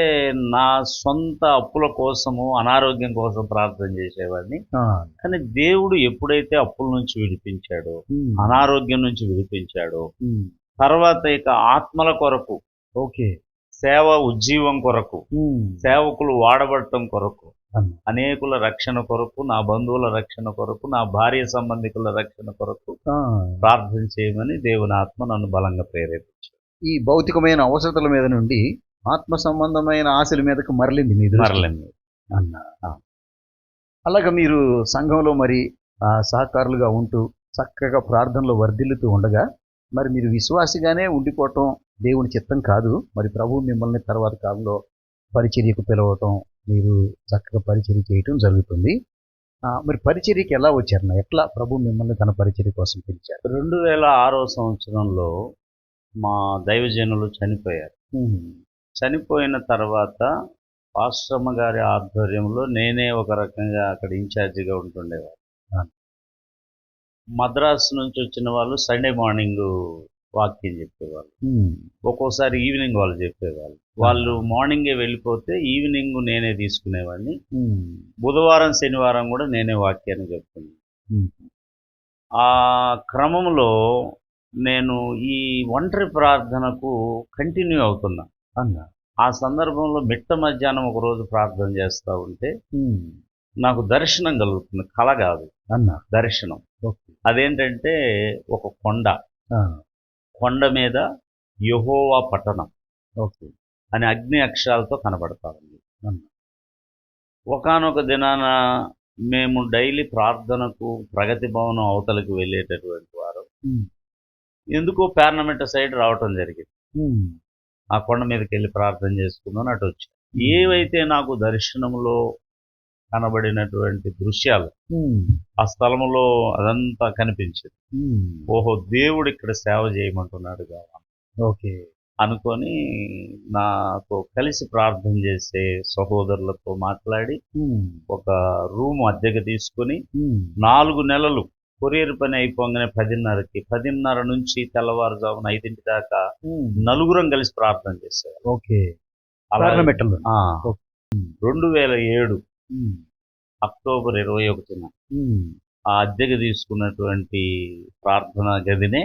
నా సొంత అప్పుల కోసము, అనారోగ్యం కోసం ప్రార్థన చేసేవాడిని. కానీ దేవుడు ఎప్పుడైతే అప్పుల నుంచి విడిపించాడో, అనారోగ్యం నుంచి విడిపించాడో, తర్వాత ఇక ఆత్మల కొరకు, ఓకే. సేవ ఉజ్జీవం కొరకు, సేవకులు వాడబడటం కొరకు, అనేకుల రక్షణ కొరకు, నా బంధువుల రక్షణ కొరకు, నా భార్య సంబంధికుల రక్షణ కొరకు ప్రార్థన చేయమని దేవుని ఆత్మ నన్ను బలంగా ప్రేరేపించాడు. ఈ భౌతికమైన అవసరతల మీద నుండి ఆత్మ సంబంధమైన ఆశల మీదకు మరలింది మీ దృష్టి. మరలండి. అన్న అలాగా మీరు సంఘంలో మరి సహకారులుగా ఉంటూ చక్కగా ప్రార్థనలో వర్ధిల్లుతూ ఉండగా మరి మీరు విశ్వాసిగానే ఉండిపోవటం దేవుని చిత్తం కాదు. మరి ప్రభువు మిమ్మల్ని తర్వాత కాలంలో పరిచర్యకు పిలవటం, మీరు చక్కగా పరిచర్య చేయటం జరుగుతుంది. మరి పరిచర్యకి ఎలా వచ్చారన్న? ఎట్లా ప్రభు మిమ్మల్ని తన పరిచర్య కోసం పిలిచారు? 2006 సంవత్సరంలో మా దైవజనులు చనిపోయారు. చనిపోయిన తర్వాత పాస్టమ్మ గారి ఆధ్వర్యంలో నేనే ఒక రకంగా అక్కడ ఇన్ఛార్జిగా ఉంటుండేవారు. మద్రాసు నుంచి వచ్చిన వాళ్ళు సండే మార్నింగ్ వాక్యం చెప్పేవాళ్ళు, ఒక్కోసారి ఈవినింగ్ వాళ్ళు చెప్పేవాళ్ళు. వాళ్ళు మార్నింగే వెళ్ళిపోతే ఈవినింగ్ నేనే తీసుకునేవాడిని. బుధవారం శనివారం కూడా నేనే వాక్యాన్ని చెప్తున్నాను. ఆ క్రమంలో నేను ఈ ఒంటరి ప్రార్థనకు కంటిన్యూ అవుతున్నా. ఆ సందర్భంలో మిట్ట మధ్యాహ్నం ఒకరోజు ప్రార్థన చేస్తూ ఉంటే నాకు దర్శనం కలుగుతుంది. కల కాదు, దర్శనం. అదేంటంటే ఒక కొండ మీద యెహోవా పట్టణం అని అగ్ని అక్షరాలతో కనబడతా ఉంది. ఒకానొక దినాన మేము డైలీ ప్రార్థనకు ప్రగతి భవనం అవతలకు వెళ్ళేటటువంటి వారు ఎందుకో పార్లమెంట్ సైడ్ రావటం జరిగింది. ఆ కొండ మీదకి వెళ్ళి ప్రార్థన చేసుకుందాం అటు వచ్చి ఏవైతే నాకు దర్శనంలో కనబడినటువంటి దృశ్యాలు ఆ స్థలంలో అదంతా కనిపించింది. ఓహో, దేవుడు ఇక్కడ సేవ చేయమంటున్నాడు కదా ఓకే అనుకొని నాతో కలిసి ప్రార్థన చేసే సహోదరులతో మాట్లాడి ఒక రూమ్ అద్దెకు తీసుకుని 4 నెలలు కొరియర్ పని అయిపోగానే 10:30 నుంచి తెల్లవారుజామున 5 దాకా నలుగురం కలిసి ప్రార్థన చేసేవారు. ఓకే. అలా 2007 అక్టోబర్ 21న ఆ అద్దెకు తీసుకున్నటువంటి ప్రార్థనా గదినే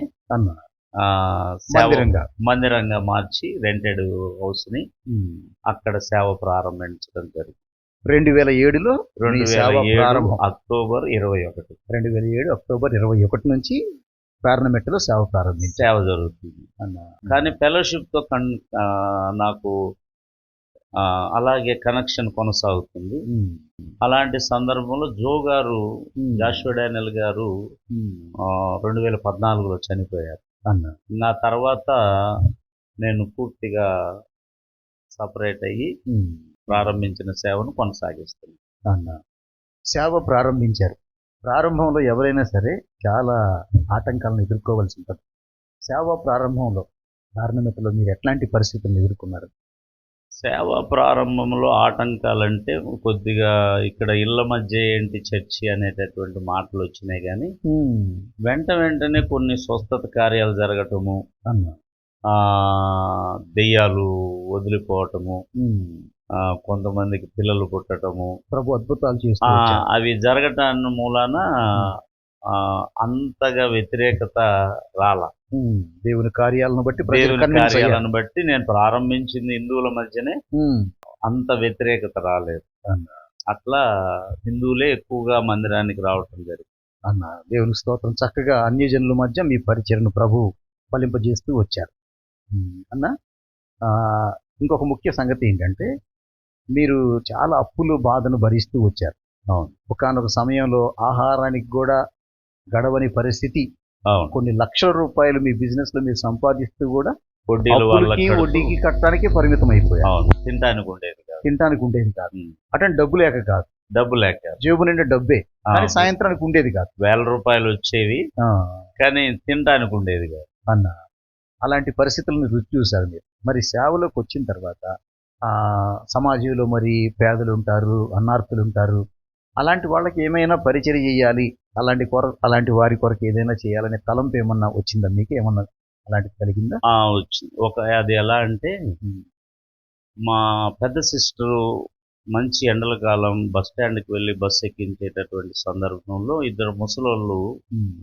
మందిరంగా మార్చి రెంటెడ్ హౌస్ ని అక్కడ సేవ ప్రారంభించడం జరిగింది. 2007లో 2007 అక్టోబర్ 21. 2007 అక్టోబర్ 21 నుంచి పార్లమెంట్లో సేవ జరుగుతుంది. కానీ ఫెలోషిప్ తో నాకు అలాగే కనెక్షన్ కొనసాగుతుంది. అలాంటి సందర్భంలో జాషువా డానియల్ గారు 2014లో చనిపోయారు. నా తర్వాత నేను పూర్తిగా సపరేట్ అయ్యి ప్రారంభించిన సేవను కొనసాగిస్తున్నాను. సేవ ప్రారంభించారు. ప్రారంభంలో ఎవరైనా సరే చాలా ఆటంకాలను ఎదుర్కోవాల్సి ఉంటుంది. సేవ ప్రారంభంలో పార్లమెంట్లో మీరు ఎట్లాంటి పరిస్థితులను ఎదుర్కొన్నారు? సేవ ప్రారంభంలో ఆటంకాలంటే కొద్దిగా ఇక్కడ ఇళ్ల మధ్య ఏంటి చర్చి అనేటటువంటి మాటలు వచ్చినాయి. కానీ వెంటనే కొన్ని స్వస్థత కార్యాలు జరగటము, దెయ్యాలు వదిలిపోవటము, కొంతమందికి పిల్లలు పుట్టటము, ప్రభు అద్భుతాలు చేస్తూ అవి జరగటాన్ని మూలాన అంతగా వ్యతిరేకత రాలా. దేవుని కార్యాలను బట్టి నేను ప్రారంభించింది హిందువుల మధ్యనే, అంత వ్యతిరేకత రాలేదు. అట్లా హిందువులే ఎక్కువగా మందిరానికి రావటం జరిగింది. దేవుని స్తోత్రం. చక్కగా అన్యజనుల మధ్య మీ పరిచయను ప్రభు ఫలింపజేస్తూ వచ్చారు. ఇంకొక ముఖ్య సంగతి ఏంటంటే మీరు చాలా అప్పులు బాధను భరిస్తూ వచ్చారు. ఒకానొక సమయంలో ఆహారానికి కూడా గడవని పరిస్థితి, కొన్ని లక్షల రూపాయలు మీ బిజినెస్ లో మీరు సంపాదిస్తూ కూడా వడ్డీకి కట్టడానికి పరిమితం అయిపోయారు. తినడానికి ఉండేది కాదు. అటు డబ్బు లేక జేబు నిండా డబ్బే, కానీ సాయంత్రానికి ఉండేది కాదు. 1000 రూపాయలు వచ్చేవి కానీ తినడానికి ఉండేది కాదు. అన్న అలాంటి పరిస్థితులను రుచి చూశారు మీరు. మరి సేవలోకి వచ్చిన తర్వాత సమాజంలో మరి పేదలు ఉంటారు, అన్నార్తులు ఉంటారు. అలాంటి వాళ్ళకి ఏమైనా పరిచర్య చేయాలి, అలాంటి వారి కొరకు ఏదైనా చేయాలనే తలంపు ఏమన్నా వచ్చిందా మీకు? ఏమన్నా అలాంటిది కలిగిందా? వచ్చింది. అది ఎలా అంటే, మా పెద్ద సిస్టరు మంచి ఎండల కాలం బస్ స్టాండ్కి వెళ్ళి బస్సు ఎక్కించేటటువంటి సందర్భంలో ఇద్దరు ముసలోళ్ళు,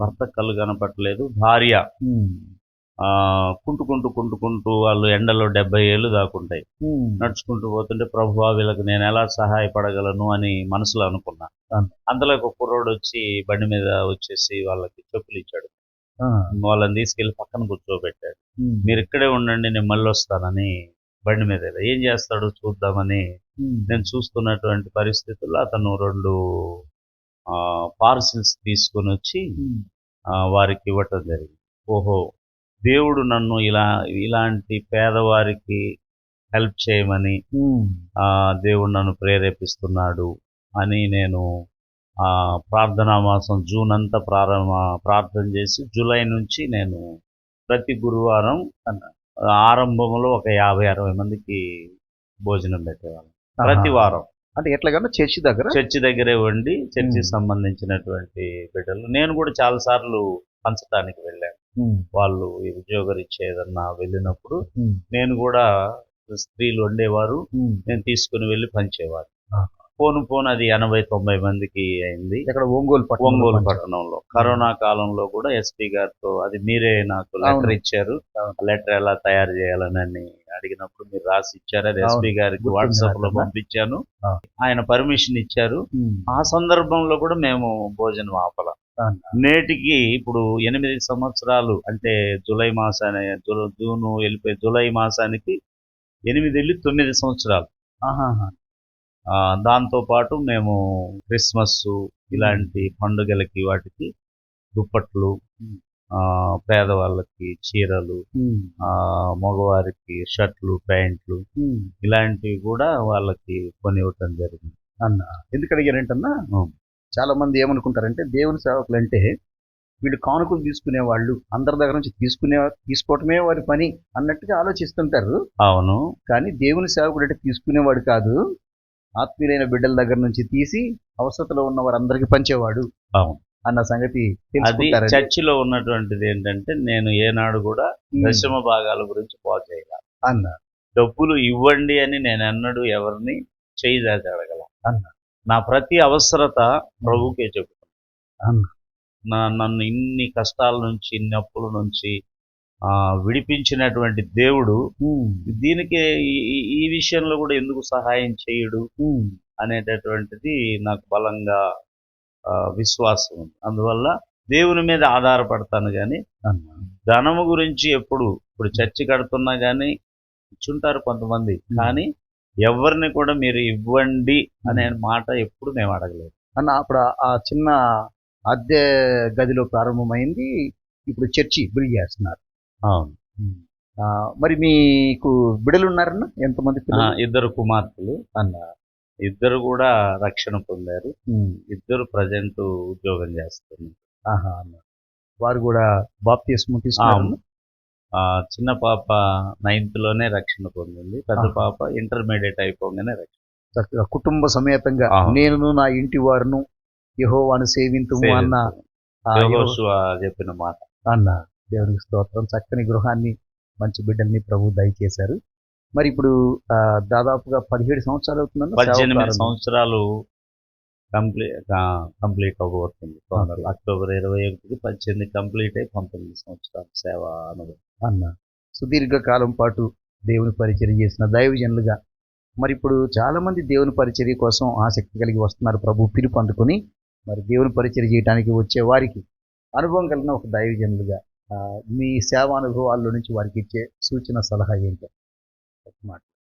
భర్త కళ్ళు కనపట్టలేదు, భార్య కుంటుకుంటూ వాళ్ళు ఎండలో 70 ఏళ్ళు దాకుంటాయి నడుచుకుంటూ పోతుంటే, ప్రభువా వీళ్ళకి నేను ఎలా సహాయపడగలను అని మనసులో అనుకున్నా. అందులో ఒక కుర్రోడు వచ్చి బండి మీద వచ్చేసి వాళ్ళకి చెప్పులు ఇచ్చాడు. వాళ్ళని తీసుకెళ్లి పక్కన కూర్చోబెట్టాడు. మీరు ఇక్కడే ఉండండి, నేను మళ్ళీ వస్తానని బండి మీద ఏం చేస్తాడో చూద్దామని నేను చూస్తున్నటువంటి పరిస్థితుల్లో అతను 2 పార్సిల్స్ తీసుకొని వచ్చి వారికి ఇవ్వటం జరిగింది. ఓహో, దేవుడు నన్ను ఇలాంటి పేదవారికి హెల్ప్ చేయమని దేవుడు నన్ను ప్రేరేపిస్తున్నాడు అని నేను ప్రార్థనా మాసం జూన్ అంతా ప్రార్థన చేసి, జూలై నుంచి నేను ప్రతి గురువారం ఆరంభంలో ఒక 50-60 మందికి భోజనం పెట్టేవాళ్ళం ప్రతి వారం. అంటే ఎట్లాగన్నా చర్చి దగ్గరే వండి, చర్చికి సంబంధించినటువంటి బిడ్డలు. నేను కూడా చాలాసార్లు పంచడానికి వెళ్ళాను. వాళ్ళు ఈ ఉద్యోగరీత్యా ఏదన్నా వెళ్ళినప్పుడు నేను కూడా, స్త్రీలు వండేవారు, నేను తీసుకుని వెళ్ళి పంచేవారు. పోను అది 80-90 మందికి అయింది. ఇక్కడ ఒంగోలు పట్టణంలో. కరోనా కాలంలో కూడా ఎస్పీ గారితో, అది మీరే నాకు లెటర్ ఇచ్చారు, లెటర్ ఎలా తయారు చేయాలని అడిగినప్పుడు మీరు రాసి ఇచ్చారు. అది ఎస్పీ గారికి వాట్సాప్ లో పంపించాను. ఆయన పర్మిషన్ ఇచ్చారు. ఆ సందర్భంలో కూడా మేము భోజనం ఆపల. నేటికి ఇప్పుడు 8 సంవత్సరాలు, అంటే జూలై మాసానికి జూన్ వెళ్ళిపోయి జూలై మాసానికి 8-9 సంవత్సరాలు. దాంతోపాటు మేము క్రిస్మస్ ఇలాంటి పండుగలకి వాటికి దుప్పట్లు, పేదవాళ్ళకి చీరలు, మగవారికి షర్ట్లు, ప్యాంట్లు ఇలాంటివి కూడా వాళ్ళకి కొనివ్వటం జరిగింది. ఎందుకు అడిగారంటన్నా, చాలా మంది ఏమనుకుంటారంటే దేవుని సేవకులు అంటే వీళ్ళు కానుకలు తీసుకునేవాళ్ళు, అందరి దగ్గర నుంచి తీసుకోవటమే వారి పని అన్నట్టుగా ఆలోచిస్తుంటారు. అవును. కానీ దేవుని సేవకుడు అంటే తీసుకునేవాడు కాదు, ఆత్మీయులైన బిడ్డల దగ్గర నుంచి తీసి అవసరతలో ఉన్న వారందరికీ పంచేవాడు అన్న సంగతి అది చర్చిలో ఉన్నటువంటిది. ఏంటంటే నేను ఏనాడు కూడా దశమ భాగాల గురించి బాగు చేయాలి అన్న, డబ్బులు ఇవ్వండి అని నేను అన్నడు ఎవరిని చేయి దాచి అడగల అన్న. నా ప్రతి అవసరత ప్రభుకే చెబుతాను. నన్ను ఇన్ని కష్టాల నుంచి, ఇన్ని అప్పుల నుంచి విడిపించినటువంటి దేవుడు దీనికి ఈ విషయంలో కూడా ఎందుకు సహాయం చేయడు అనేటటువంటిది నాకు బలంగా విశ్వాసం ఉంది. అందువల్ల దేవుని మీద ఆధారపడతాను. కానీ ధనము గురించి ఇప్పుడు చర్చి కడుతున్నా కానీ ఇచ్చుంటారు కొంతమంది, కానీ ఎవరిని కూడా మీరు ఇవ్వండి అనే మాట ఎప్పుడు మేము అడగలేదు అన్న. అప్పుడు ఆ చిన్న అద్దె గదిలో ప్రారంభమైంది, ఇప్పుడు చర్చి బిల్డ్ చేస్తున్నారు. అవును. మరి మీకు బిడ్డలు ఉన్నారన్న? ఎంతమంది? 2 కుమార్తెలు అన్న. 2 కూడా రక్షణ పొందారు. 2 ప్రజెంట్ ఉద్యోగం చేస్తున్నారు. అన్న. వారు కూడా బాప్తిస్మం తీసుకున్నారు. చిన్న పాప 9th లోనే రక్షణ పొందింది, పెద్ద పాప ఇంటర్మీడియట్ అయిపోగానే రక్షణ. కుటుంబ సమేతంగా నేను నా ఇంటి వారును యెహోవాను సేవింతుము అన్న యెహోషువ చెప్పిన మాట అన్న. దేవునికి స్తోత్రం. చక్కని గృహాన్ని, మంచి బిడ్డల్ని ప్రభు దయచేశారు. మరి ఇప్పుడు దాదాపుగా 17 సంవత్సరాలు అవుతుందండి. 18 సంవత్సరాలు కంప్లీట్ అవ్వబోతుంది. అక్టోబర్ 21కి 18 కంప్లీట్ అయి 19 సంవత్సరాలు సేవ అనుభవం అన్న. సుదీర్ఘకాలం పాటు దేవుని పరిచర్య చేసిన దైవజనులుగా, మరి ఇప్పుడు చాలా మంది దేవుని పరిచర్య కోసం ఆసక్తి కలిగి వస్తున్నారు. ప్రభు పిలుపు అందుకొని మరి దేవుని పరిచర్య చేయడానికి వచ్చే వారికి అనుభవం కలిగిన ఒక దైవజనులుగా మీ సేవా అనుభవాల్లో నుంచి వారికి ఇచ్చే సూచన, సలహా ఏంటో?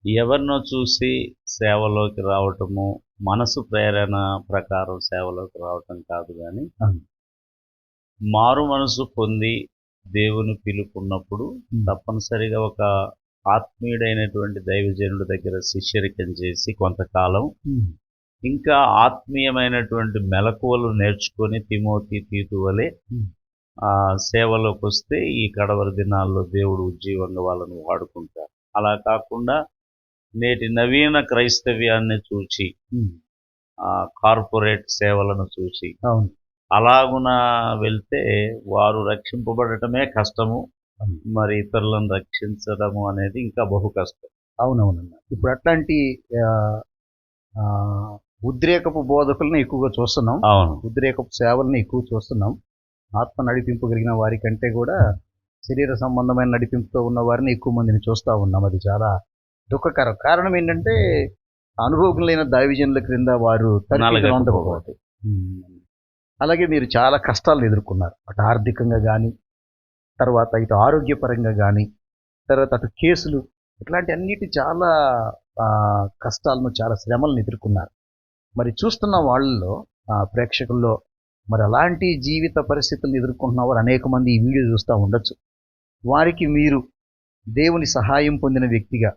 ఎవరినో చూసి సేవలోకి రావటము, మనసు ప్రేరణ ప్రకారం సేవలోకి రావటం కాదు, కానీ మారు మనసు పొంది దేవుని పిలుపున్నప్పుడు తప్పనిసరిగా ఒక ఆత్మీయుడైనటువంటి దైవజనుడి దగ్గర శిష్యరికం చేసి కొంతకాలం ఇంకా ఆత్మీయమైనటువంటి మెలకువలు నేర్చుకొని తిమోతి, తీతు వలె సేవలోకి వస్తే ఈ కడవరి దినాల్లో దేవుడు ఉజ్జీవంగా వాళ్ళను వాడుకుంటారు. అలా కాకుండా నేటి నవీన క్రైస్తవ్యాన్ని చూచి కార్పొరేట్ సేవలను చూసి అవును. అలాగున వెళ్తే వారు రక్షింపబడటమే కష్టము, మరి ఇతరులను రక్షించడము అనేది ఇంకా బహు కష్టం. అవునవునన్నా. ఇప్పుడు అట్లాంటి ఉద్రేకపు బోధకులను ఎక్కువగా చూస్తున్నాం. అవును. ఉద్రేకపు సేవలను ఎక్కువ చూస్తున్నాం. ఆత్మ నడిపింపు కలిగిన వారి కంటే కూడా శరీర సంబంధమైన నడిపింపుతో ఉన్న వారిని ఎక్కువ మందిని చూస్తూ ఉన్నాం. అది చాలా దుఃఖకరం. కారణం ఏంటంటే అనుభవజ్ఞులైన దైవజనుల క్రింద వారు తరిగిపోతే. అలాగే మీరు చాలా కష్టాలను ఎదుర్కొన్నారు. అటు ఆర్థికంగా కానీ, తర్వాత ఇటు ఆరోగ్యపరంగా కానీ, తర్వాత అటు కేసులు, ఇట్లాంటి అన్నిటి చాలా కష్టాలను, చాలా శ్రమలను ఎదుర్కొన్నారు. మరి చూస్తున్న వాళ్ళలో ప్రేక్షకుల్లో మరి అలాంటి జీవిత పరిస్థితులను ఎదుర్కొంటున్న వారు అనేక మంది ఈ వీడియో చూస్తూ ఉండొచ్చు. వారికి మీరు దేవుని సహాయం పొందిన వ్యక్తిగా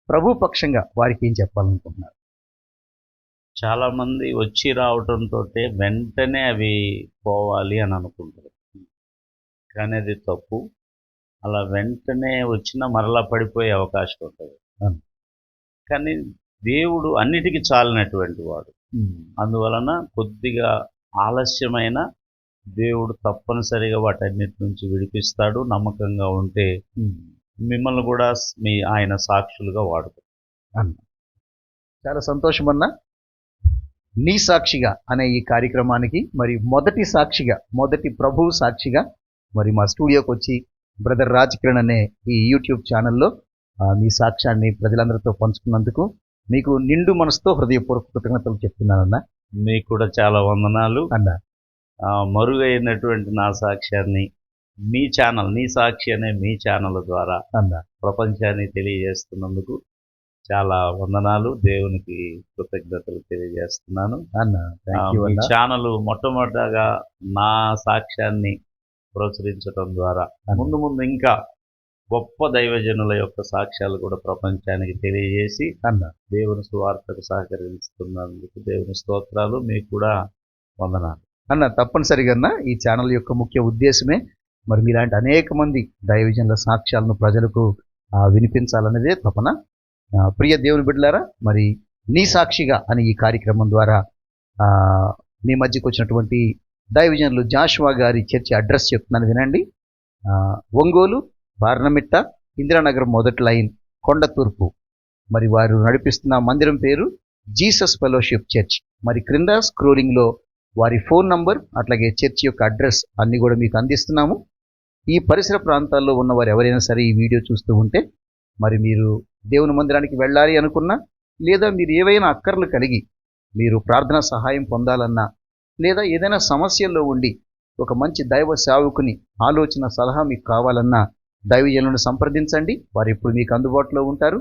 ప్రభు పక్షంగా వారికి ఏం చెప్పాలనుకుంటున్నారు? చాలామంది వచ్చి రావడంతో వెంటనే అవి పోవాలి అని అనుకుంటారు, కానీ అది తప్పు. అలా వెంటనే వచ్చినా మరలా పడిపోయే అవకాశం ఉంటుంది. కానీ దేవుడు అన్నిటికీ చాలినటువంటి వాడు. అందువలన కొద్దిగా ఆలస్యమైన దేవుడు తప్పనిసరిగా వాటన్నిటి నుంచి విడిపిస్తాడు. నమ్మకంగా ఉంటే మిమ్మల్ని కూడా ఆయన సాక్షులుగా వాడుతాడు అన్న. చాలా సంతోషం అన్న. నీ సాక్షిగా అనే ఈ కార్యక్రమానికి మరి మొదటి సాక్షిగా, మొదటి ప్రభువు సాక్షిగా మరి మా స్టూడియోకి వచ్చి బ్రదర్ రాజ్ కిరణ్ అనే ఈ యూట్యూబ్ ఛానల్లో మీ సాక్ష్యాన్ని ప్రజలందరితో పంచుకున్నందుకు మీకు నిండు మనసుతో హృదయపూర్వక కృతజ్ఞతలు చెప్తున్నానన్నా. మీకు కూడా చాలా వందనాలు అన్న. మరుగైనటువంటి నా సాక్ష్యాన్ని మీ ఛానల్, నీ సాక్షి అనే మీ ఛానల్ ద్వారా ప్రపంచాన్ని తెలియజేస్తున్నందుకు చాలా వందనాలు. దేవునికి కృతజ్ఞతలు తెలియజేస్తున్నాను. ఈ ఛానల్ మొట్టమొదటగా నా సాక్ష్యాన్ని ప్రోత్సహించడం ద్వారా ముందు ముందు ఇంకా గొప్ప దైవజనుల యొక్క సాక్ష్యాలు కూడా ప్రపంచానికి తెలియజేసి దేవుని సువార్తకు సహకరిస్తున్నందుకు దేవుని స్తోత్రాలు. మీకు కూడా వందనాలు అన్న. తప్పనిసరిగా అన్న, ఈ ఛానల్ యొక్క ముఖ్య ఉద్దేశమే మరి మీలాంటి అనేక మంది దైవజనుల సాక్ష్యాలను ప్రజలకు వినిపించాలనేదే తపన. ప్రియ దేవుని బిడ్డలారా, మరి నీ సాక్షిగా అనే ఈ కార్యక్రమం ద్వారా మీ మధ్యకు వచ్చినటువంటి దైవజనులు జాషువా గారి చర్చి అడ్రస్ చెప్తున్నాను, వినండి. ఒంగోలు, పార్నమిట్ట, ఇందిరానగర్ మొదటి లైన్, కొండతూర్పు. మరి వారు నడిపిస్తున్న మందిరం పేరు జీసస్ ఫెలోషిప్ చర్చ్. మరి క్రింద స్క్రోలింగ్లో వారి ఫోన్ నంబర్, అట్లాగే చర్చ్ యొక్క అడ్రస్ అన్నీ కూడా మీకు అందిస్తున్నాము. ఈ పరిసర ప్రాంతాల్లో ఉన్న వారు ఎవరైనా సరే ఈ వీడియో చూస్తూ ఉంటే మరి మీరు దేవుని మందిరానికి వెళ్ళాలి అనుకున్నా, లేదా మీరు ఏవైనా అక్కర్లు కలిగి మీరు ప్రార్థనా సహాయం పొందాలన్నా, లేదా ఏదైనా సమస్యల్లో ఉండి ఒక మంచి దైవ సేవకుని ఆలోచన సలహా మీకు కావాలన్నా దైవజనులను సంప్రదించండి. వారు ఇప్పుడు మీకు అందుబాటులో ఉంటారు.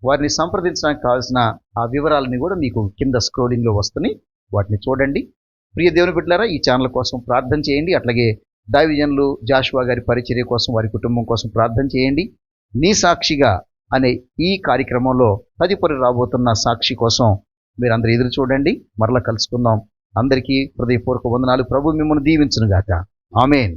వారిని సంప్రదించడానికి కావాల్సిన ఆ వివరాలని కూడా మీకు కింద స్క్రోలింగ్లో వస్తున్నాయి, వాటిని చూడండి. ప్రియ దేవుని బిడ్డలారా, ఈ ఛానల్ కోసం ప్రార్థన చేయండి. అట్లాగే దైవజనులు జాషువా గారి పరిచర్య కోసం, వారి కుటుంబం కోసం ప్రార్థన చేయండి. నీ సాక్షిగా అనే ఈ కార్యక్రమంలో తదుపరి రాబోతున్న సాక్షి కోసం మీరందరూ ఎదురు చూడండి. మరలా కలుసుకుందాం. అందరికీ హృదయపూర్వక వందనాలు. ప్రభు మిమ్మల్ని దీవించును గాక. ఆమేన్.